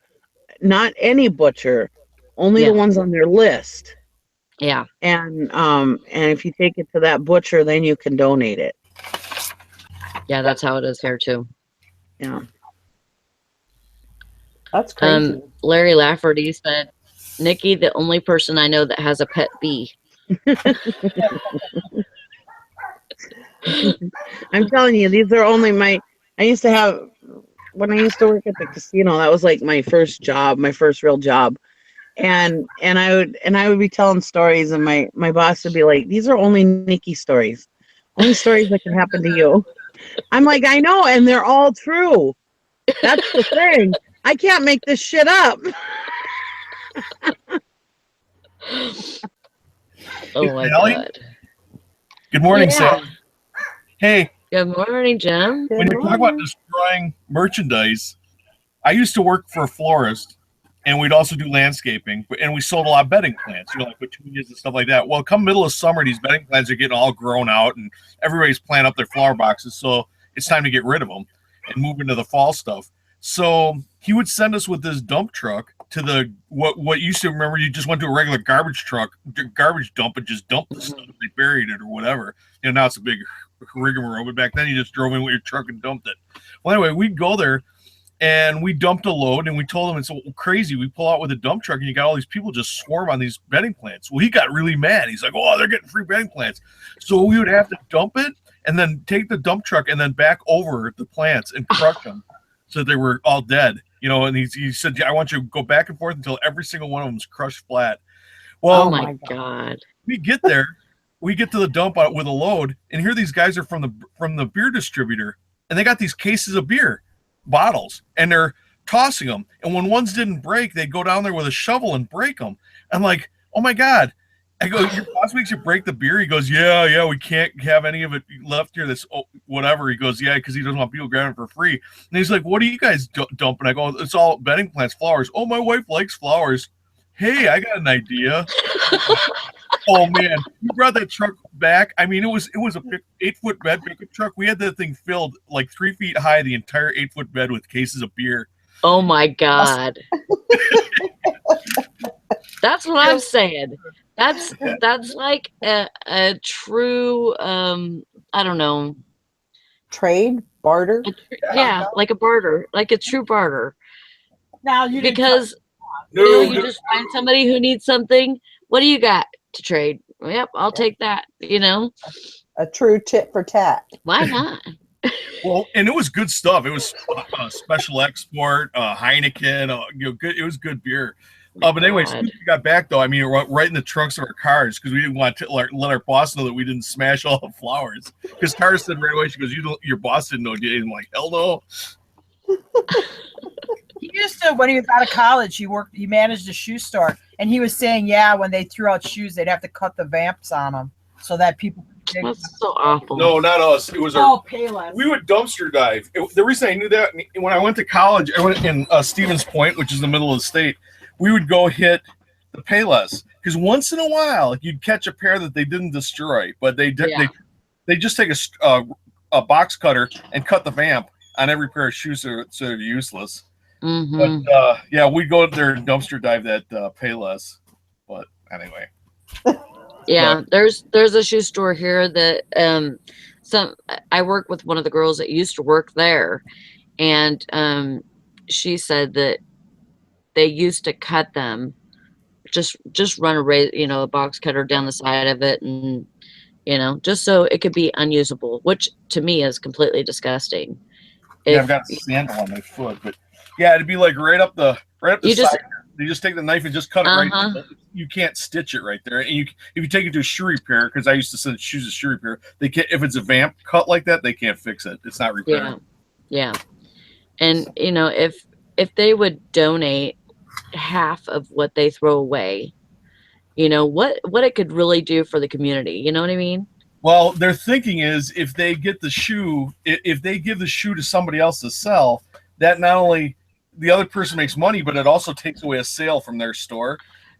not any butcher, only the ones on their list. Yeah. And if you take it to that butcher, then you can donate it. Yeah, that's how it is here too. Yeah. That's crazy. Larry Lafferty said, Nikki, the only person I know that has a pet bee. I'm telling you, these are only I used to have, when I used to work at the casino, that was like my first job, my first real job. And I would be telling stories, and my boss would be like, these are only Nikki stories. Only stories that can happen to you. I'm like, I know, and they're all true. That's the thing. I can't make this shit up. Oh my God. Good morning, Yeah. Sam. Hey, Good morning, Jim. when you talk about destroying merchandise, I used to work for a florist, and we'd also do landscaping, and we sold a lot of bedding plants, like petunias and stuff like that. Well, come middle of summer, these bedding plants are getting all grown out, and everybody's planting up their flower boxes, so it's time to get rid of them and move into the fall stuff. So he would send us with this dump truck to the what used to, remember, you just went to a regular garbage dump and just dumped the stuff. They buried it or whatever. Now it's a big rigmarole, but back then you just drove in with your truck and dumped it. Well, anyway, we'd go there and we dumped a load, and we told them it's so crazy. We pull out with a dump truck and you got all these people just swarm on these bedding plants. Well, he got really mad. He's like, oh, they're getting free bedding plants. So we would have to dump it and then take the dump truck and then back over the plants and crush them so they were all dead. And he said, I want you to go back and forth until every single one of them is crushed flat. Well, Oh my God. we get there, we get to the dump out with a load, and here these guys are from the beer distributor, and they got these cases of beer bottles, and tossing them. And when ones didn't break, they'd go down there with a shovel and break them. I'm like, oh my God. I go, your boss makes you break the beer. He goes, yeah, we can't have any of it left here. That's whatever. He goes, yeah, because he doesn't want people grabbing it for free. And he's like, what are you guys dumping? I go, it's all bedding plants, flowers. Oh, my wife likes flowers. Hey, I got an idea. Oh man, we brought that truck back. I mean, it was a 8-foot bed pickup truck. We had that thing filled like 3 feet high, the entire 8-foot bed with cases of beer. Oh my God. That's what I'm saying. That's like a true I don't know. Trade, barter. Yeah, like a barter, like a true barter. Now you because you just find somebody who needs something. What do you got to trade? Yep, I'll take that. A true tit for tat. Why not? Well, and it was good stuff. It was special export, Heineken. Good. It was good beer. But anyways, we got back though. I mean, right in the trunks of our cars because we didn't want to let our boss know that we didn't smash all the flowers. Because Tara said right away, she goes, your boss didn't know, did he?" I'm like, hell no. He used to, when he was out of college, he managed a shoe store, and he was saying, yeah, when they threw out shoes, they'd have to cut the vamps on them so that people could That's so awful. No, not us. It was Payless. We would dumpster dive. The reason I knew that, when I went to college, I went in Stevens Point, which is the middle of the state. We would go hit the Payless because once in a while you'd catch a pair that they didn't destroy, but they just take a box cutter and cut the vamp on every pair of shoes so they're useless. Mm-hmm. But we'd go there and dumpster dive that Payless. But anyway. Yeah, there's a shoe store here that I work with one of the girls that used to work there, and she said that they used to cut them, just run a box cutter down the side of it, and just so it could be unusable, which to me is completely disgusting. I've got a sandal on my foot, but yeah, it'd be like right up the side. You just take the knife and just cut it right. You can't stitch it right there. And if you take it to a shoe repair, because I used to send shoes to shoe repair, they can't. If it's a vamp cut like that, they can't fix it. It's not repaired. Yeah. And if they would donate half of what they throw away, what it could really do for the community. You know what I mean? Well, their thinking is if they give the shoe to somebody else to sell, that not only the other person makes money, but it also takes away a sale from their store.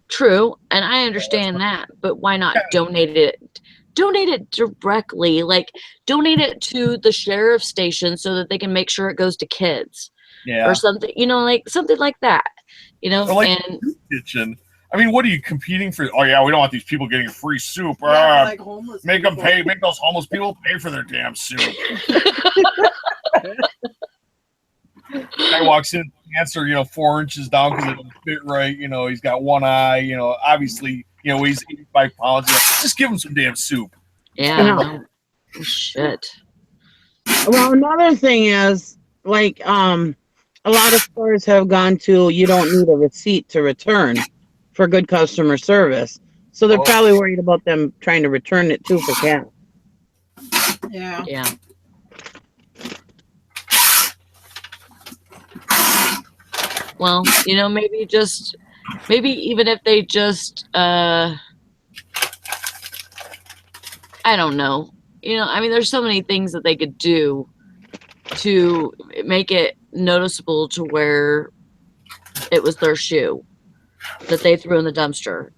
True, and I understand that, but why not donate it? Donate it directly, like donate it to the sheriff's station so that they can make sure it goes to kids, or something. Like something like that. Or and kitchen. I mean, what are you competing for? Oh yeah, we don't want these people getting free soup. Like homeless make people. them pay. Make those homeless people pay for their damn soup. Guy walks in, pants are 4 inches down because it doesn't fit right. He's got one eye. Obviously, he's 85 pounds. Just give him some damn soup. Yeah. Shit. Well, another thing is like a lot of stores have gone to you don't need a receipt to return for good customer service. So they're probably worried about them trying to return it too for cash. Yeah. Yeah. Well, maybe even if they just, I don't know. I mean, there's so many things that they could do to make it noticeable to where it was their shoe that they threw in the dumpster,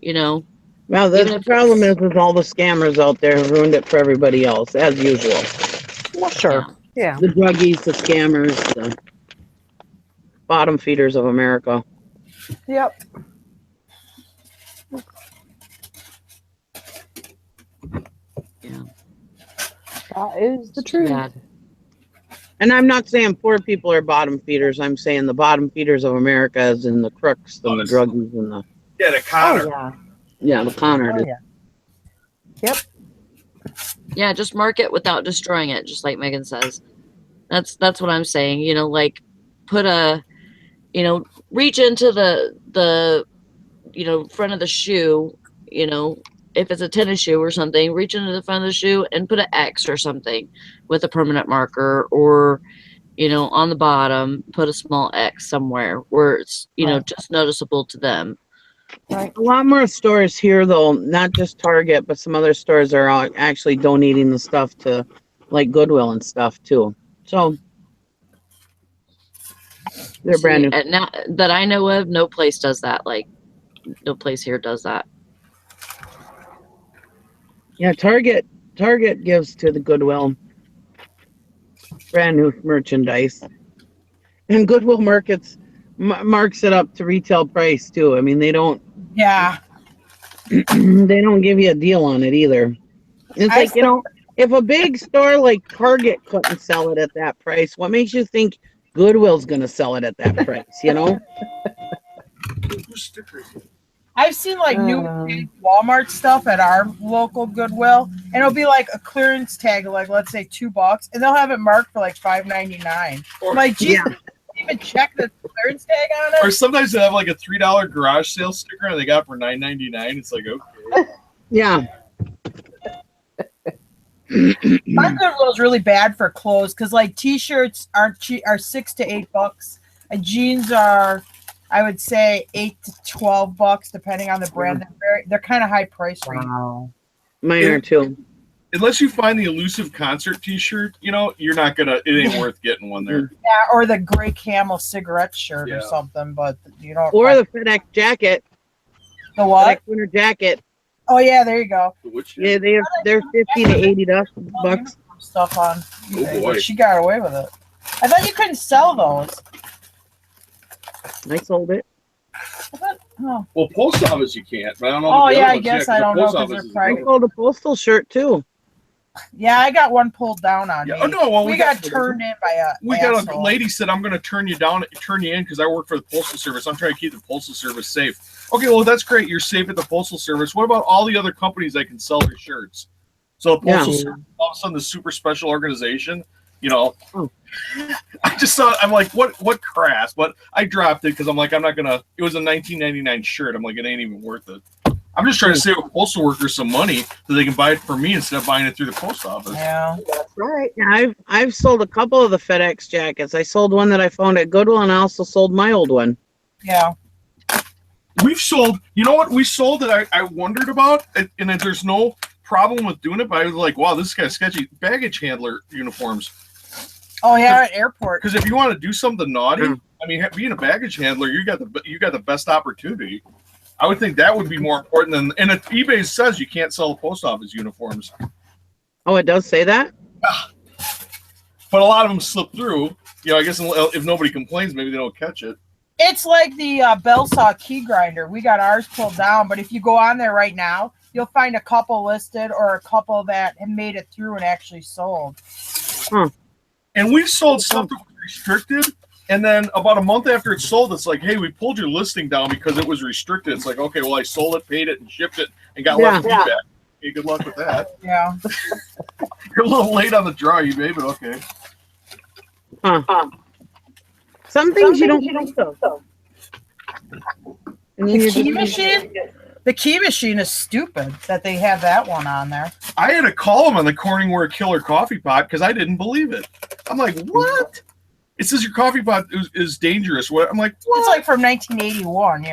Well, the problem is all the scammers out there have ruined it for everybody else, as usual. Well, sure. Yeah. The druggies, the scammers, the bottom feeders of America. Yep. Yeah. That is the truth. Bad. And I'm not saying poor people are bottom feeders. I'm saying the bottom feeders of America is in the crooks and the druggies and the the Connor. the con artists. Yep. Yeah, just mark it without destroying it, just like Megan says. That's what I'm saying. Like put a, reach into the front of the shoe. If it's a tennis shoe or something, reach into the front of the shoe and put an X or something with a permanent marker, or on the bottom, put a small X somewhere where it's, just noticeable to them. Right. A lot more stores here, though, not just Target, but some other stores are actually donating the stuff to like Goodwill and stuff too. So they're brand new. Now that I know of, no place does that. Like, no place here does that. Yeah, Target gives to the Goodwill brand new merchandise, and Goodwill markets marks it up to retail price too. I mean, they don't Yeah. they don't give you a deal on it either. It's like, if a big store like Target couldn't sell it at that price, what makes you think Goodwill's going to sell it at that price, I've seen like new Walmart stuff at our local Goodwill, and it'll be like a clearance tag of like, let's say $2, and they'll have it marked for like $5.99. I'm like, geez, even check the clearance tag on it. Or sometimes they have like a $3 garage sale sticker and they got it for $9.99. It's like, okay. Yeah. My Goodwill is really bad for clothes because like t-shirts are $6 to $8, and jeans are, I would say, $8 to $12 depending on the brand. They're kind of high price range. Wow. Mine are too. Unless you find the elusive concert T-shirt, you're not gonna. It ain't worth getting one there. Yeah, or the gray camel cigarette shirt or something, but you don't. Or the FedEx jacket. The what? FedEx winter jacket. Oh yeah, there you go. Yeah, they're $50 to $80 stuff on. Oh boy, she got away with it. I thought you couldn't sell those. I sold it. Oh. Well, post office you can't. But I don't know. Oh yeah, I guess I don't know because they're private. I sold a postal shirt too. Yeah, I got one pulled down on me. Oh no, well, we got turned in by a. We got a lady said, "I'm going to turn you in because I work for the postal service. I'm trying to keep the postal service safe." Okay, well that's great. You're safe at the postal service. What about all the other companies that can sell their shirts? So the postal service, all of a sudden, the super special organization. I just thought, I'm like, what crass? But I dropped it because I'm like, I'm not gonna. It was a $19.99 shirt. I'm like, it ain't even worth it. I'm just trying to save postal workers some money so they can buy it for me instead of buying it through the post office. Yeah, that's right. Yeah, I've sold a couple of the FedEx jackets. I sold one that I found at Goodwill, and I also sold my old one. Yeah. We've sold. You know what we sold that I wondered about, and that there's no problem with doing it. But I was like, wow, this is kind of sketchy. Baggage handler uniforms. Oh yeah, at airport. Because if you want to do something naughty, I mean, being a baggage handler, you got the best opportunity. I would think that would be more important than. And if eBay says you can't sell post office uniforms. Oh, it does say that. But a lot of them slip through. I guess if nobody complains, maybe they don't catch it. It's like the bell saw key grinder. We got ours pulled down, but if you go on there right now, you'll find a couple listed or a couple that have made it through and actually sold. And we've sold stuff that was restricted, and then about a month after it's sold, it's like, hey, we pulled your listing down because it was restricted. It's like, okay, well, I sold it, paid it, and shipped it, and got left feedback. Okay, good luck with that. Yeah. You're a little late on the draw, eBay, but okay. Some things you don't think so. The key machine is stupid that they have that one on there. I had to call them on the Corningware Killer Coffee Pot because I didn't believe it. I'm like, what? It says your coffee pot is dangerous. What? I'm like, what? It's like from 1981,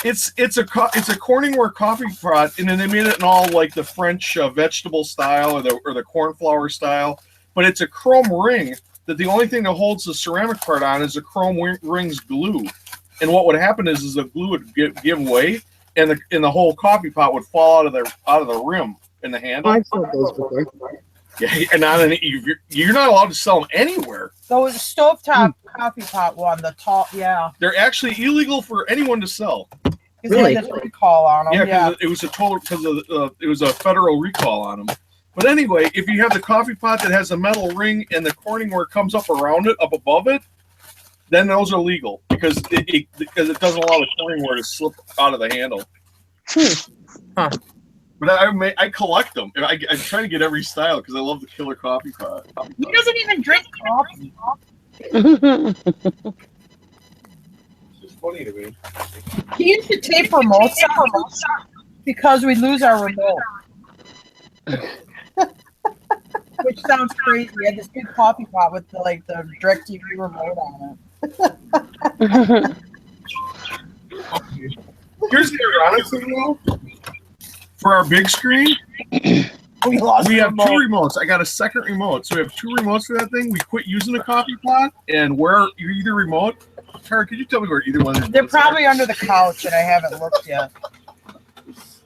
It's a Corningware coffee pot, and then they made it in all like the French vegetable style or the cornflower style. But it's a chrome ring that the only thing that holds the ceramic part on is the chrome ring's glue. And what would happen is the glue would give way, and the whole coffee pot would fall out of the rim in the handle. I've sold those before. Yeah, and you're not allowed to sell them anywhere. So the stovetop coffee pot one, the tall, they're actually illegal for anyone to sell. Really? There's a recall on them. Yeah, it was it was a federal recall on them. But anyway, if you have the coffee pot that has a metal ring and the Corningware comes up around it, up above it, then those are legal because it doesn't allow the Corningware to slip out of the handle. But I collect them. I try to get every style because I love the Killer Coffee Pot. He doesn't even drink coffee. It's funny to me. He used to tape remotes because we lose our remote. which sounds crazy. We had this big coffee pot with the direct TV remote on it. Here's the ironic thing, though. For our big screen, We have two remotes. I got a second remote, so we have two remotes for that thing. We quit using the coffee pot, and where either remote. Tara, could you tell me where either one? They're probably under the couch, and I haven't looked yet.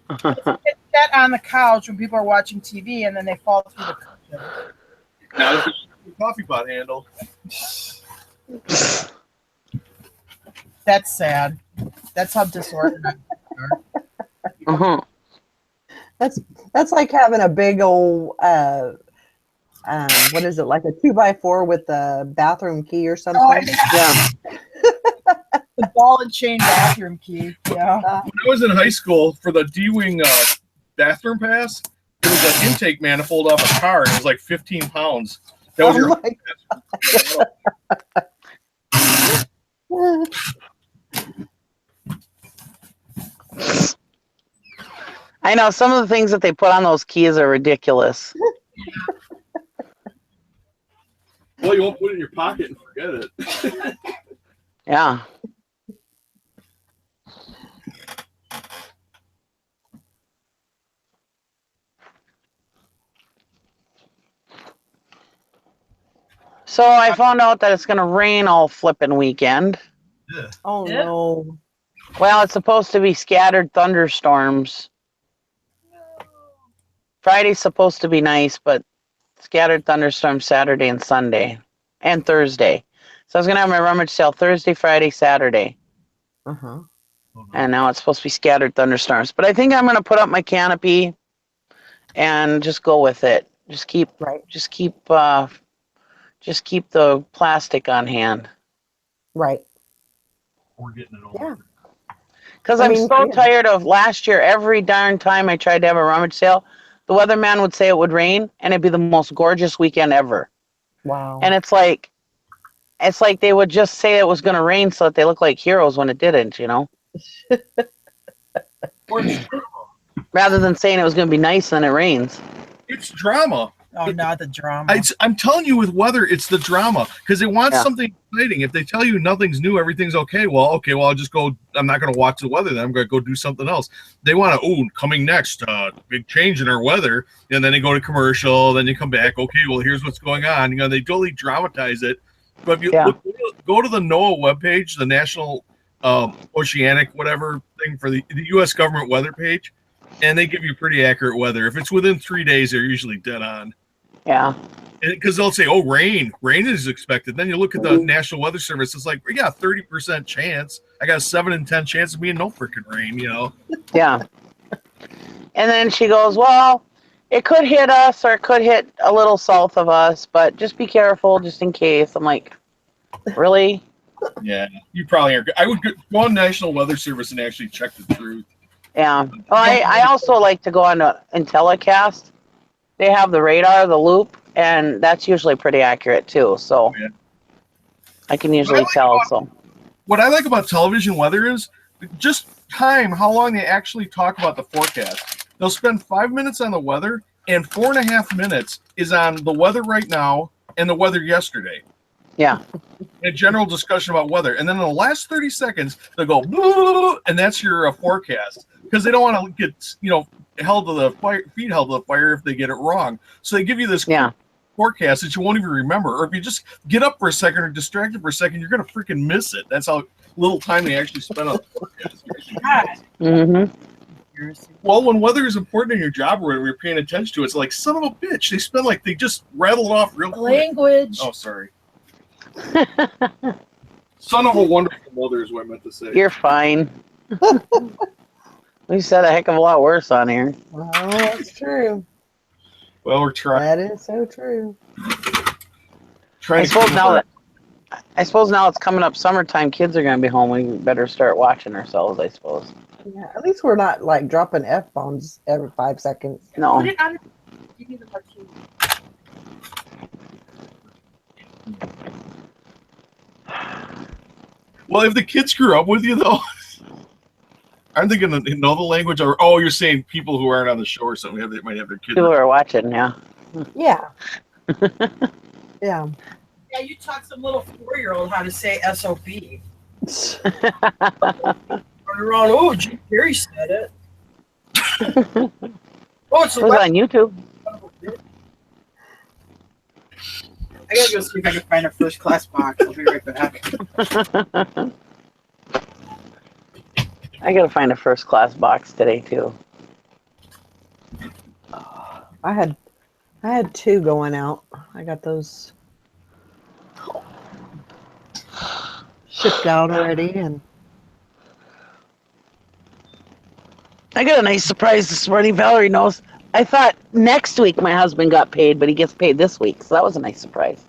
It's set on the couch when people are watching TV, and then they fall through the cushion. Now the coffee pot handle. That's sad. That's how disorganized we are. That's like having a big old what is it, like a 2x4 with a bathroom key or something? Oh, Yeah. The ball and chain bathroom key. Yeah. When I was in high school for the D-Wing bathroom pass, there was an intake manifold off a car. And it was like 15 pounds. That was I know some of the things that they put on those keys are ridiculous. Well, you won't put it in your pocket and forget it. Yeah. So I found out that it's going to rain all flipping weekend. Oh no. Well, it's supposed to be scattered thunderstorms. Friday's supposed to be nice, but scattered thunderstorms Saturday and Sunday and Thursday. So I was going to have my rummage sale Thursday, Friday, Saturday. Uh-huh. And now it's supposed to be scattered thunderstorms. But I think I'm going to put up my canopy and just go with it. Just keep the plastic on hand. Right. We're getting it all. Yeah. Because I I'm mean, so yeah. tired of last year, every darn time I tried to have a rummage sale, the weatherman would say it would rain, and it'd be the most gorgeous weekend ever. Wow. And it's like they would just say it was going to rain so that they look like heroes when it didn't, you know? Rather than saying it was going to be nice and it rains. It's drama. Oh, not the drama. I'm telling you, with weather, it's the drama because they want Yeah. something exciting. If they tell you nothing's new, everything's okay. Well, I'll just go. I'm not going to watch the weather. Then I'm going to go do something else. They want to, coming next, big change in our weather, and then they go to commercial. Then you come back. Okay, well, here's what's going on. You know, they totally dramatize it. But if you go to the NOAA webpage, the National Oceanic whatever thing for the U.S. government weather page, and they give you pretty accurate weather. If it's within 3 days, they're usually dead on. Yeah. Because they'll say, rain is expected. Then you look at the National Weather Service, it's like, we got 30% chance. I got a 7 in 10 chance of being no freaking rain, you know? Yeah. And then she goes, well, it could hit us or it could hit a little south of us, but just be careful just in case. I'm like, really? Yeah, you probably are. I would go on National Weather Service and actually check the truth. Yeah. Well, I also like to go on IntelliCast. They have the radar, the loop, and that's usually pretty accurate too. So I can usually tell. So what I like about television weather is just time, how long they actually talk about the forecast. They'll spend 5 minutes on the weather, and 4.5 minutes is on the weather right now and the weather yesterday. Yeah. A general discussion about weather. And then in the last 30 seconds, they'll go, blah, and that's your forecast. Because they don't want to get, held to the fire, feet held to the fire if they get it wrong. So they give you this forecast that you won't even remember. Or if you just get up for a second or distracted for a second, you're going to freaking miss it. That's how little time they actually spend on the forecast. Mm-hmm. Well, when weather is important in your job or you're paying attention to it, it's like, son of a bitch. They just rattled off real quick. Language. Oh, sorry. Son of a wonderful mother is what I meant to say. You're fine. We said a heck of a lot worse on here. Well, that's true. Well, we're trying. That is so true. I suppose now it's coming up summertime. Kids are going to be home. We better start watching ourselves, I suppose. Yeah, at least we're not like dropping F-bombs every 5 seconds. No. Give me the martini. Well, if the kids grew up with you, though, aren't they going to know the language? Or you're saying people who aren't on the show or something, they might have their kids. People are watching, yeah. Yeah. Yeah. Yeah, you taught some little 4-year-old how to say SOB. Run around, oh, Jim Carrey said it. Oh, it's It was on YouTube. I gotta go see if I can find a first class box. I'll be right back. I gotta find a first class box today too. I had two going out. I got those shipped out already, and I got a nice surprise this morning. Valerie knows. I thought next week my husband got paid, but he gets paid this week, so that was a nice surprise.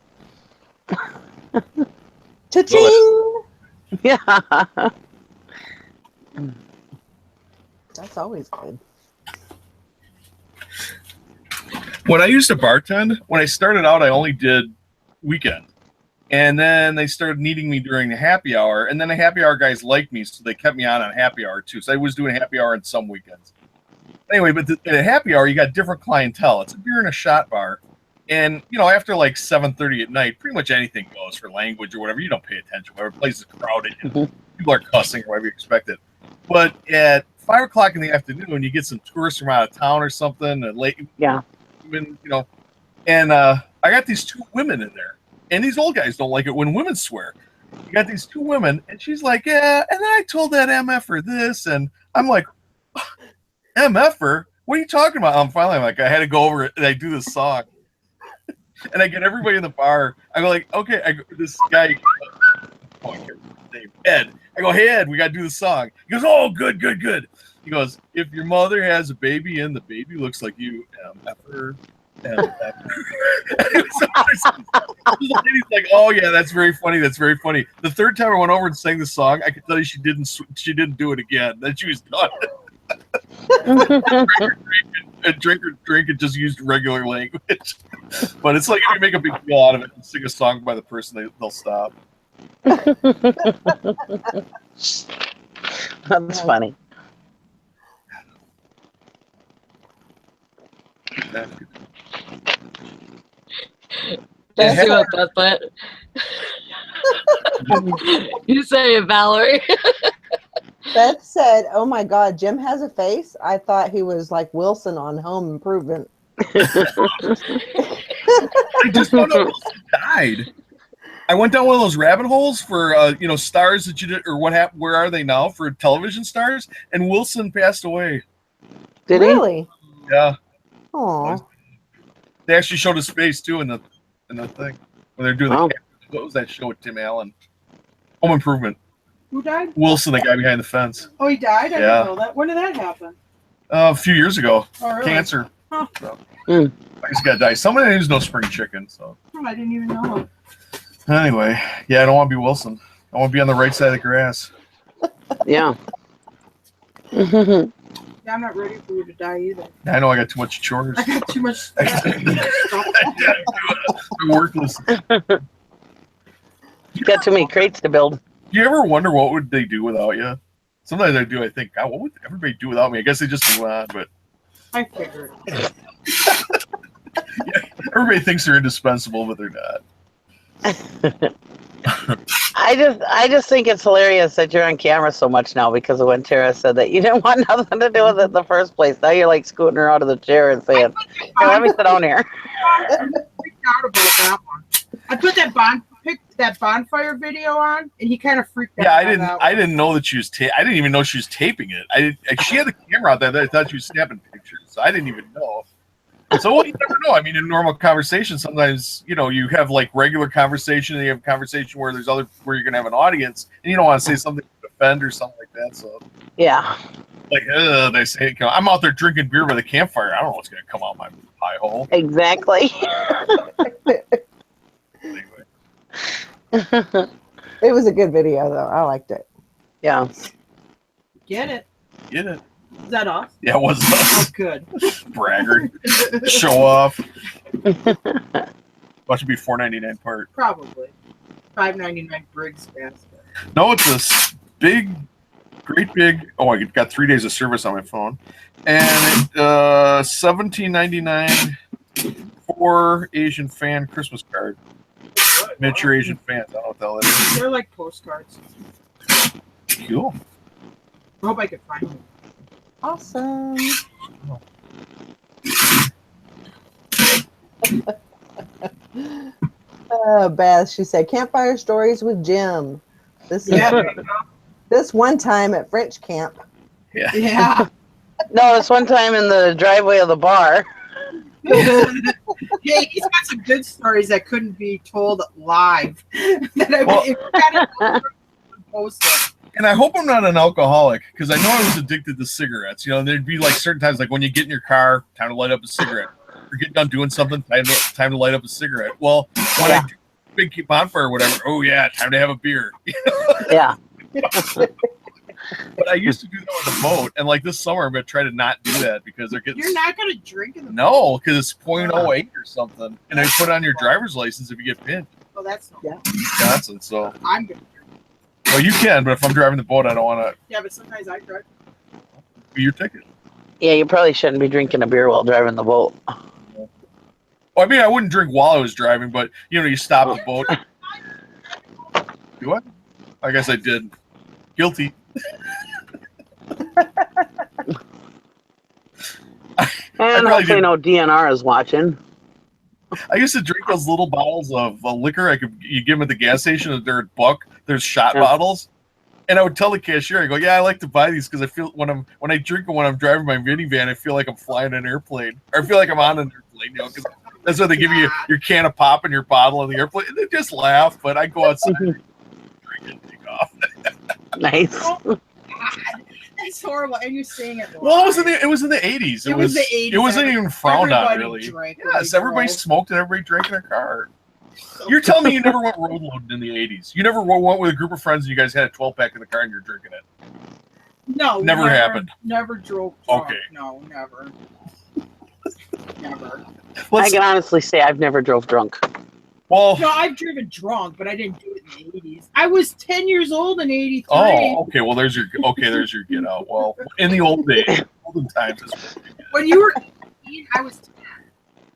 cha-ching! Yeah. That's always good. When I used to bartend, when I started out, I only did weekend. And then they started needing me during the happy hour. And then the happy hour guys liked me, so they kept me on happy hour too. So I was doing happy hour on some weekends. Anyway, but at a happy hour, you got different clientele. It's a beer and a shot bar. And, after like 7:30 at night, pretty much anything goes for language or whatever. You don't pay attention. Whatever place is crowded, people are cussing or whatever you expect it. But at 5 o'clock in the afternoon, you get some tourists from out of town or something. Late, Yeah. And I got these two women in there. And these old guys don't like it when women swear. You got these two women, and she's like, yeah, and then I told that MFer this, and I'm like, MFer? What are you talking about? I'm like, I had to go over it, and I do this song. And I get everybody in the bar. I go like, okay, this guy, oh, I can't remember his name, Ed. I go, hey, Ed, we got to do the song. He goes, oh, good. He goes, if your mother has a baby and the baby looks like you, MFer. And the lady's like, oh yeah, that's very funny. The third time I went over and sang the song, I could tell you she didn't do it again. Then she was done. drink and just used regular language. But it's like if you make a big deal out of it and sing a song by the person, they'll stop. That's funny. That's what that's it. You say it, Valerie. Beth said, oh my God, Jim has a face. I thought he was like Wilson on Home Improvement. I just found out Wilson died. I went down one of those rabbit holes for stars that you did, or what happened. Where are they now for television stars? And Wilson passed away. Did Really? Yeah. Aw. They actually showed his face too in the thing when they're doing Wow. what was that show with Tim Allen? Home Improvement. Who died? Wilson, the guy behind the fence. Oh, he died? I Yeah. didn't know that. When did that happen? A few years ago. Oh, really? Cancer. Huh. So, Mm. I just got died. Somebody who's no spring chicken. So Oh, I didn't even know. anyway, yeah, I don't want to be Wilson. I want to be on the right side of the grass. Yeah. Yeah, I'm not ready for you to die either. I know I got too much chores. I got too much stuff. I'm worthless. You got too many crates to build. Do you ever wonder what would they do without you? Sometimes I do. I think, God, what would everybody do without me? I guess they just move on, but I figured. everybody thinks they're indispensable, but they're not. I just think it's hilarious that you're on camera so much now because of when Tara said that you didn't want nothing to do with it in the first place. Now you're like scooting her out of the chair and saying, "Here, let me sit down here." I'm freaked out about that one. I put that bonfire video on, and he kind of freaked out. Yeah, I didn't know that she was. I didn't even know she was taping it. She had the camera out there. I thought she was snapping pictures. So I didn't even know. So well, you never know. I mean, in normal conversation, sometimes you have like regular conversation, and you have conversation where where you're gonna have an audience, and you don't want to say something to offend or something like that. So Yeah. like, they say, I'm out there drinking beer by the campfire. I don't know what's gonna come out my pie hole. Exactly. Anyway, It was a good video, though. I liked it. Yeah. Get it? get it? Is that us? Yeah, it was Oh, us. good. Braggart. Show off. That should be $4.99 part. Probably. $5.99 Briggs basket. No, it's this great big. Oh, I got 3 days of service on my phone, and $17.99, or Asian fan Christmas card. Miniature Asian fans. I don't know what the hell that is. They're like postcards. Cool. I hope I can find them. Awesome. Beth, she said, campfire stories with Jim. This one time at French camp. Yeah. Yeah. No, it's one time in the driveway of the bar. Yeah, he's got some good stories that couldn't be told live. That I post it. And I hope I'm not an alcoholic because I know I was addicted to cigarettes. You know, there'd be like certain times, like when you get in your car, time to light up a cigarette. Or get done doing something, time to light up a cigarette. Well, when I do a big bonfire or whatever, oh yeah, time to have a beer. Yeah. But I used to do that with a boat, and like this summer, I'm gonna try to not do that because they're getting. You're not gonna drink in the No, because it's 0.08 or something, and they put it on your driver's license if you get pinned. Well, that's not. Johnson, so. I'm gonna drink. Well, you can, but if I'm driving the boat, I don't want to. Yeah, but sometimes I drive. Be your ticket. Yeah, you probably shouldn't be drinking a beer while driving the boat. Well, I mean, I wouldn't drink while I was driving, but you know, you stop the boat. You what? I guess I did. Guilty. And hopefully no DNR is watching. I used to drink those little bottles of liquor. You give them at the gas station. They're $1. There's shot bottles, and I would tell the cashier, I go, "Yeah, I like to buy these because I feel when I drink them when I'm driving my minivan, I feel like I'm flying an airplane, or I feel like I'm on an airplane." You know, because that's why they give you your can of pop and your bottle on the airplane. And they just laugh, but I go outside, drink and take off. Nice. Oh, God. That's horrible. And you're saying it. Well, it was in the 80s. It was the 80s. It wasn't even frowned on, really. Yes, everybody smoked and everybody drank in their car. You're telling me you never went road loading in the 80s? You never went with a group of friends and you guys had a 12-pack in the car and you're drinking it? No. Never happened. Never drove drunk. Okay. No, never. Never. I can honestly say I've never drove drunk. Well, no, I've driven drunk, but I didn't do it in the 80s. I was 10 years old in 83. Oh, okay. Well, there's your get out. Well, in the olden times. When you were 18, I was 10.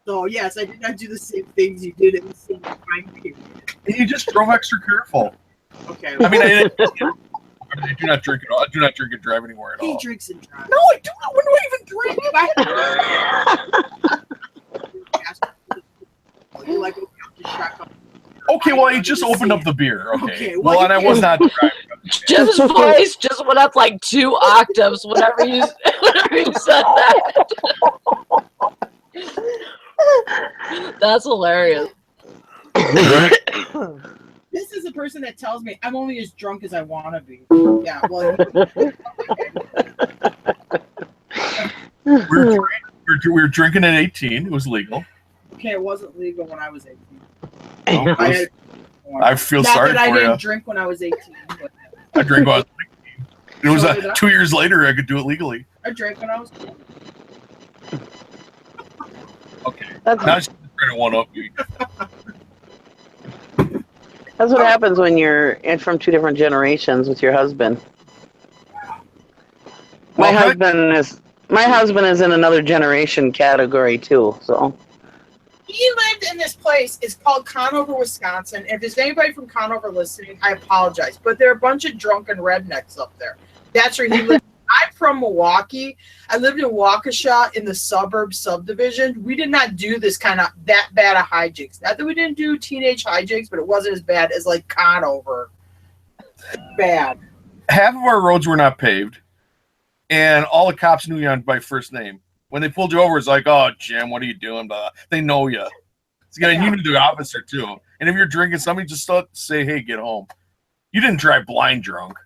So, yes, I did not do the same things you did in the same time period. And you just drove extra careful. Okay. I mean, I do not drink at all. I do not drink and drive anymore at all. He drinks and drives. No, I do not. When do I even drink? You like to shack up. Okay, well, he just opened up the beer. Okay. Well, well, and I was not driving. Jim's voice just went up like 2 octaves whenever you said that. That's hilarious. This is a person that tells me I'm only as drunk as I want to be. Yeah, well. We were drinking at 18. It was legal. Okay, it wasn't legal when I was 18. Oh, I feel Not sorry that I for didn't you. drink when I was 18. But I drank when I was 19. It was So did I. 2 years later I could do it legally. I drank when I was 20. Okay. Now she's trying to one up me. That's what happens when you're from 2 different generations with your husband. My husband is in another generation category too, so. He lived in this place. It's called Conover, Wisconsin. If there's anybody from Conover listening, I apologize. But there are a bunch of drunken rednecks up there. That's where he lived. I'm from Milwaukee. I lived in Waukesha in the suburb subdivision. We did not do that bad of hijinks. Not that we didn't do teenage hijinks, but it wasn't as bad as like Conover. Bad. Half of our roads were not paved, and all the cops knew you by first name. When they pulled you over, it's like, "Oh, Jim, what are you doing?" Blah. They know you. And you knew the officer too. And if you're drinking, somebody just say, "Hey, get home." You didn't drive blind drunk.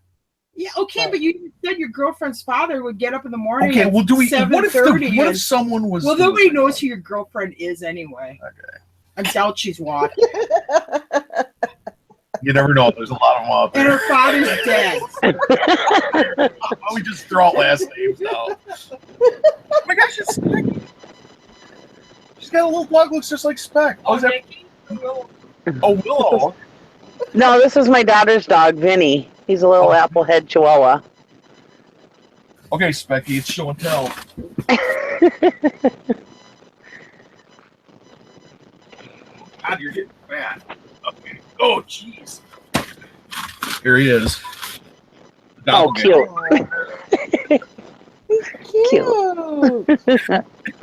Yeah, okay, but you said your girlfriend's father would get up in the morning. Okay, well, do we? What if someone was? Well, nobody knows who your girlfriend is anyway. Okay. I doubt she's watching. You never know. There's a lot of them out And there. her father's dead. Why don't we just throw out last names now? Oh my gosh, it's Speck. She's got a little dog looks just like Speck. Oh, is that? Oh, Willow. No, this is my daughter's dog, Vinny. He's a little applehead chihuahua. Okay, Specky, it's show and tell. God, you're getting fat. Okay. Oh, jeez. Here he is. The Oh, doppelganger. cute. Cute.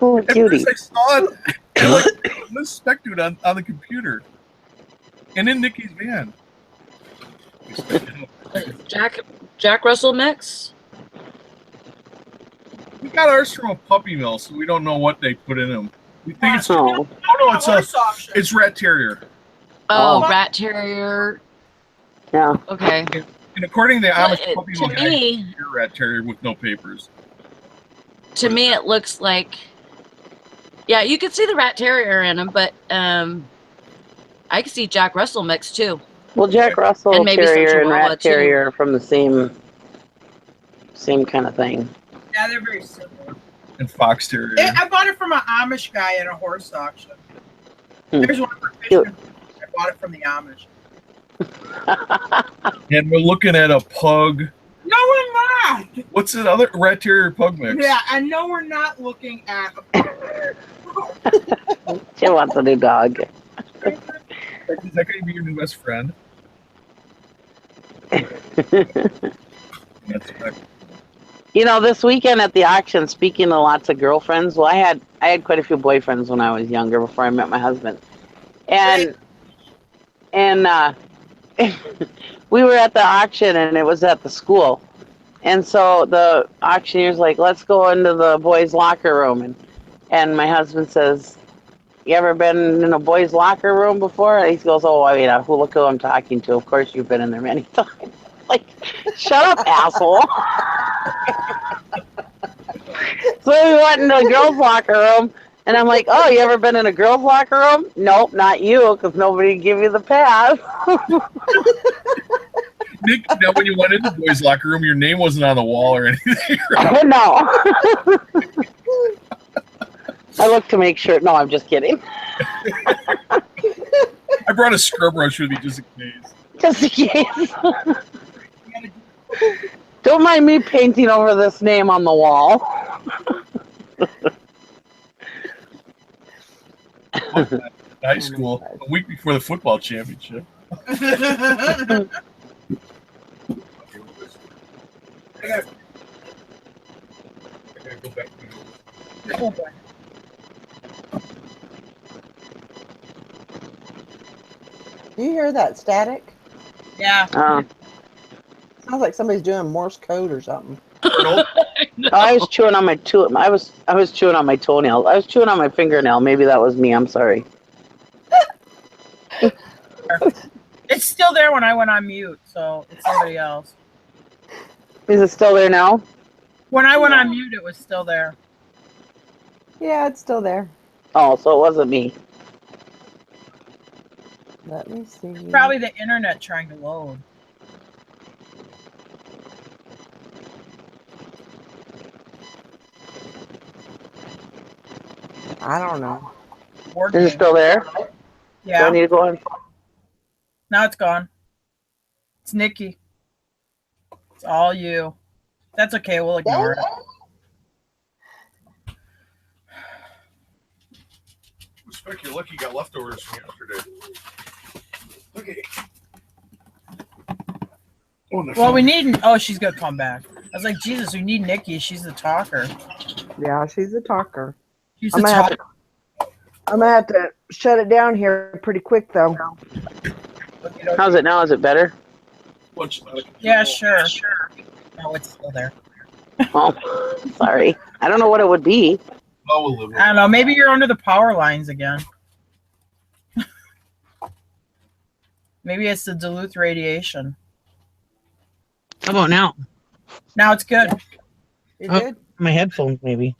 Oh, At cutie. first I saw it, and like this spec dude on the computer, and in Nikki's van. Jack Russell mix. We got ours from a puppy mill, so we don't know what they put in them. We think it's Oh. no, it's rat terrier. Oh, Oh. rat terrier. Yeah. Okay. And according to the Well, Amish puppy mill to guy, me, it's a rat terrier with no papers. to me, it looks like. Yeah, you can see the rat terrier in him, but I can see Jack Russell mix too. Well, Jack Russell And maybe some Terrier and Chihuahua, Rat too. Terrier are from the same kind of thing. Yeah, they're very similar. And fox terrier. I bought it from an Amish guy at a horse auction. There's one for Cute. fishing. I bought it from the Amish. And we're looking at a pug. No, we're not. What's the other rat terrier pug mix? Yeah, I know we're not looking at. She wants a new dog. Is that going to be your new best friend? That's right. You know, this weekend at the auction, speaking of lots of girlfriends, well, I had quite a few boyfriends when I was younger before I met my husband, and we were at the auction, and it was at the school, and so the auctioneer's like, "Let's go into the boys' locker room," and my husband says, "You ever been in a boys' locker room before?" And he goes, "Oh, I mean, look who I'm talking to. Of course, you've been in there many times." Like, shut up, asshole. So we went into the girls' locker room, and I'm like, "Oh, you ever been in a girls' locker room?" "Nope, not you, because nobody give you the pass." Nick, now when you went into the boys' locker room, your name wasn't on the wall or anything, right? No. I looked to make sure. No, I'm just kidding. I brought a scrub brush with me just in case. Just in case. Don't mind me painting over this name on the wall. High school, a week before the football championship. I gotta Go back to Oh boy. Do you hear that static? Yeah. Sounds like somebody's doing Morse code or something. I was chewing on my I was chewing on my toenail. I was chewing on my fingernail. Maybe that was me. I'm sorry. It's still there when I went on mute, so it's somebody else. Is it still there now? When I went on mute, it was still there. Yeah, it's still there. Oh, so it wasn't me. Let me see. Probably the internet trying to load. I don't know. Board Is it game. still there? Do I Yeah. need to go in? Now it's gone. It's Nikki. It's all you. That's okay. We'll ignore it. Respect, you're lucky you got leftovers from yesterday. Okay. Oh, no. Well, we need. Oh, she's gonna come back. I was like, Jesus, we need Nikki. She's the talker. Yeah, she's a talker. She's the I'm gonna have talker. to, I'm gonna have to shut it down here pretty quick though. How's it now? Is it better? Yeah, sure. No, it's still there. Oh, sorry. I don't know what it would be. Oh, we'll live with I don't know. Maybe you're under the power lines again. Maybe it's the Duluth radiation. How about now? Now it's good. You Oh. did? My headphones, maybe.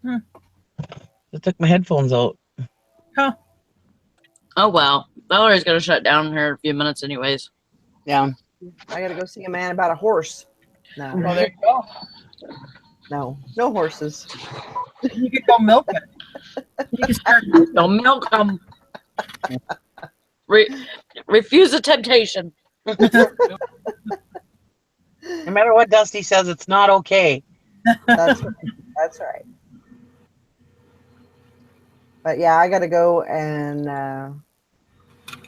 Hmm. I took my headphones out. Oh well, Valerie's gonna shut down here in a few minutes, anyways. Yeah. I gotta go see a man about a horse. No, Well, there you go. no horses. You could go milk it. You can start. Don't milk them. Refuse the temptation. No matter what Dusty says, it's not okay. That's right. That's right. But yeah, I gotta go and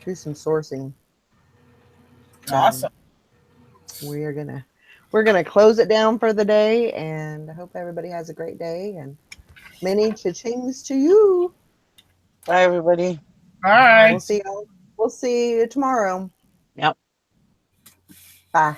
do some sourcing. Awesome. We're gonna close it down for the day, and I hope everybody has a great day, and many cha-chings to you. Bye, everybody. Bye. We'll see you tomorrow. Yep. Bye.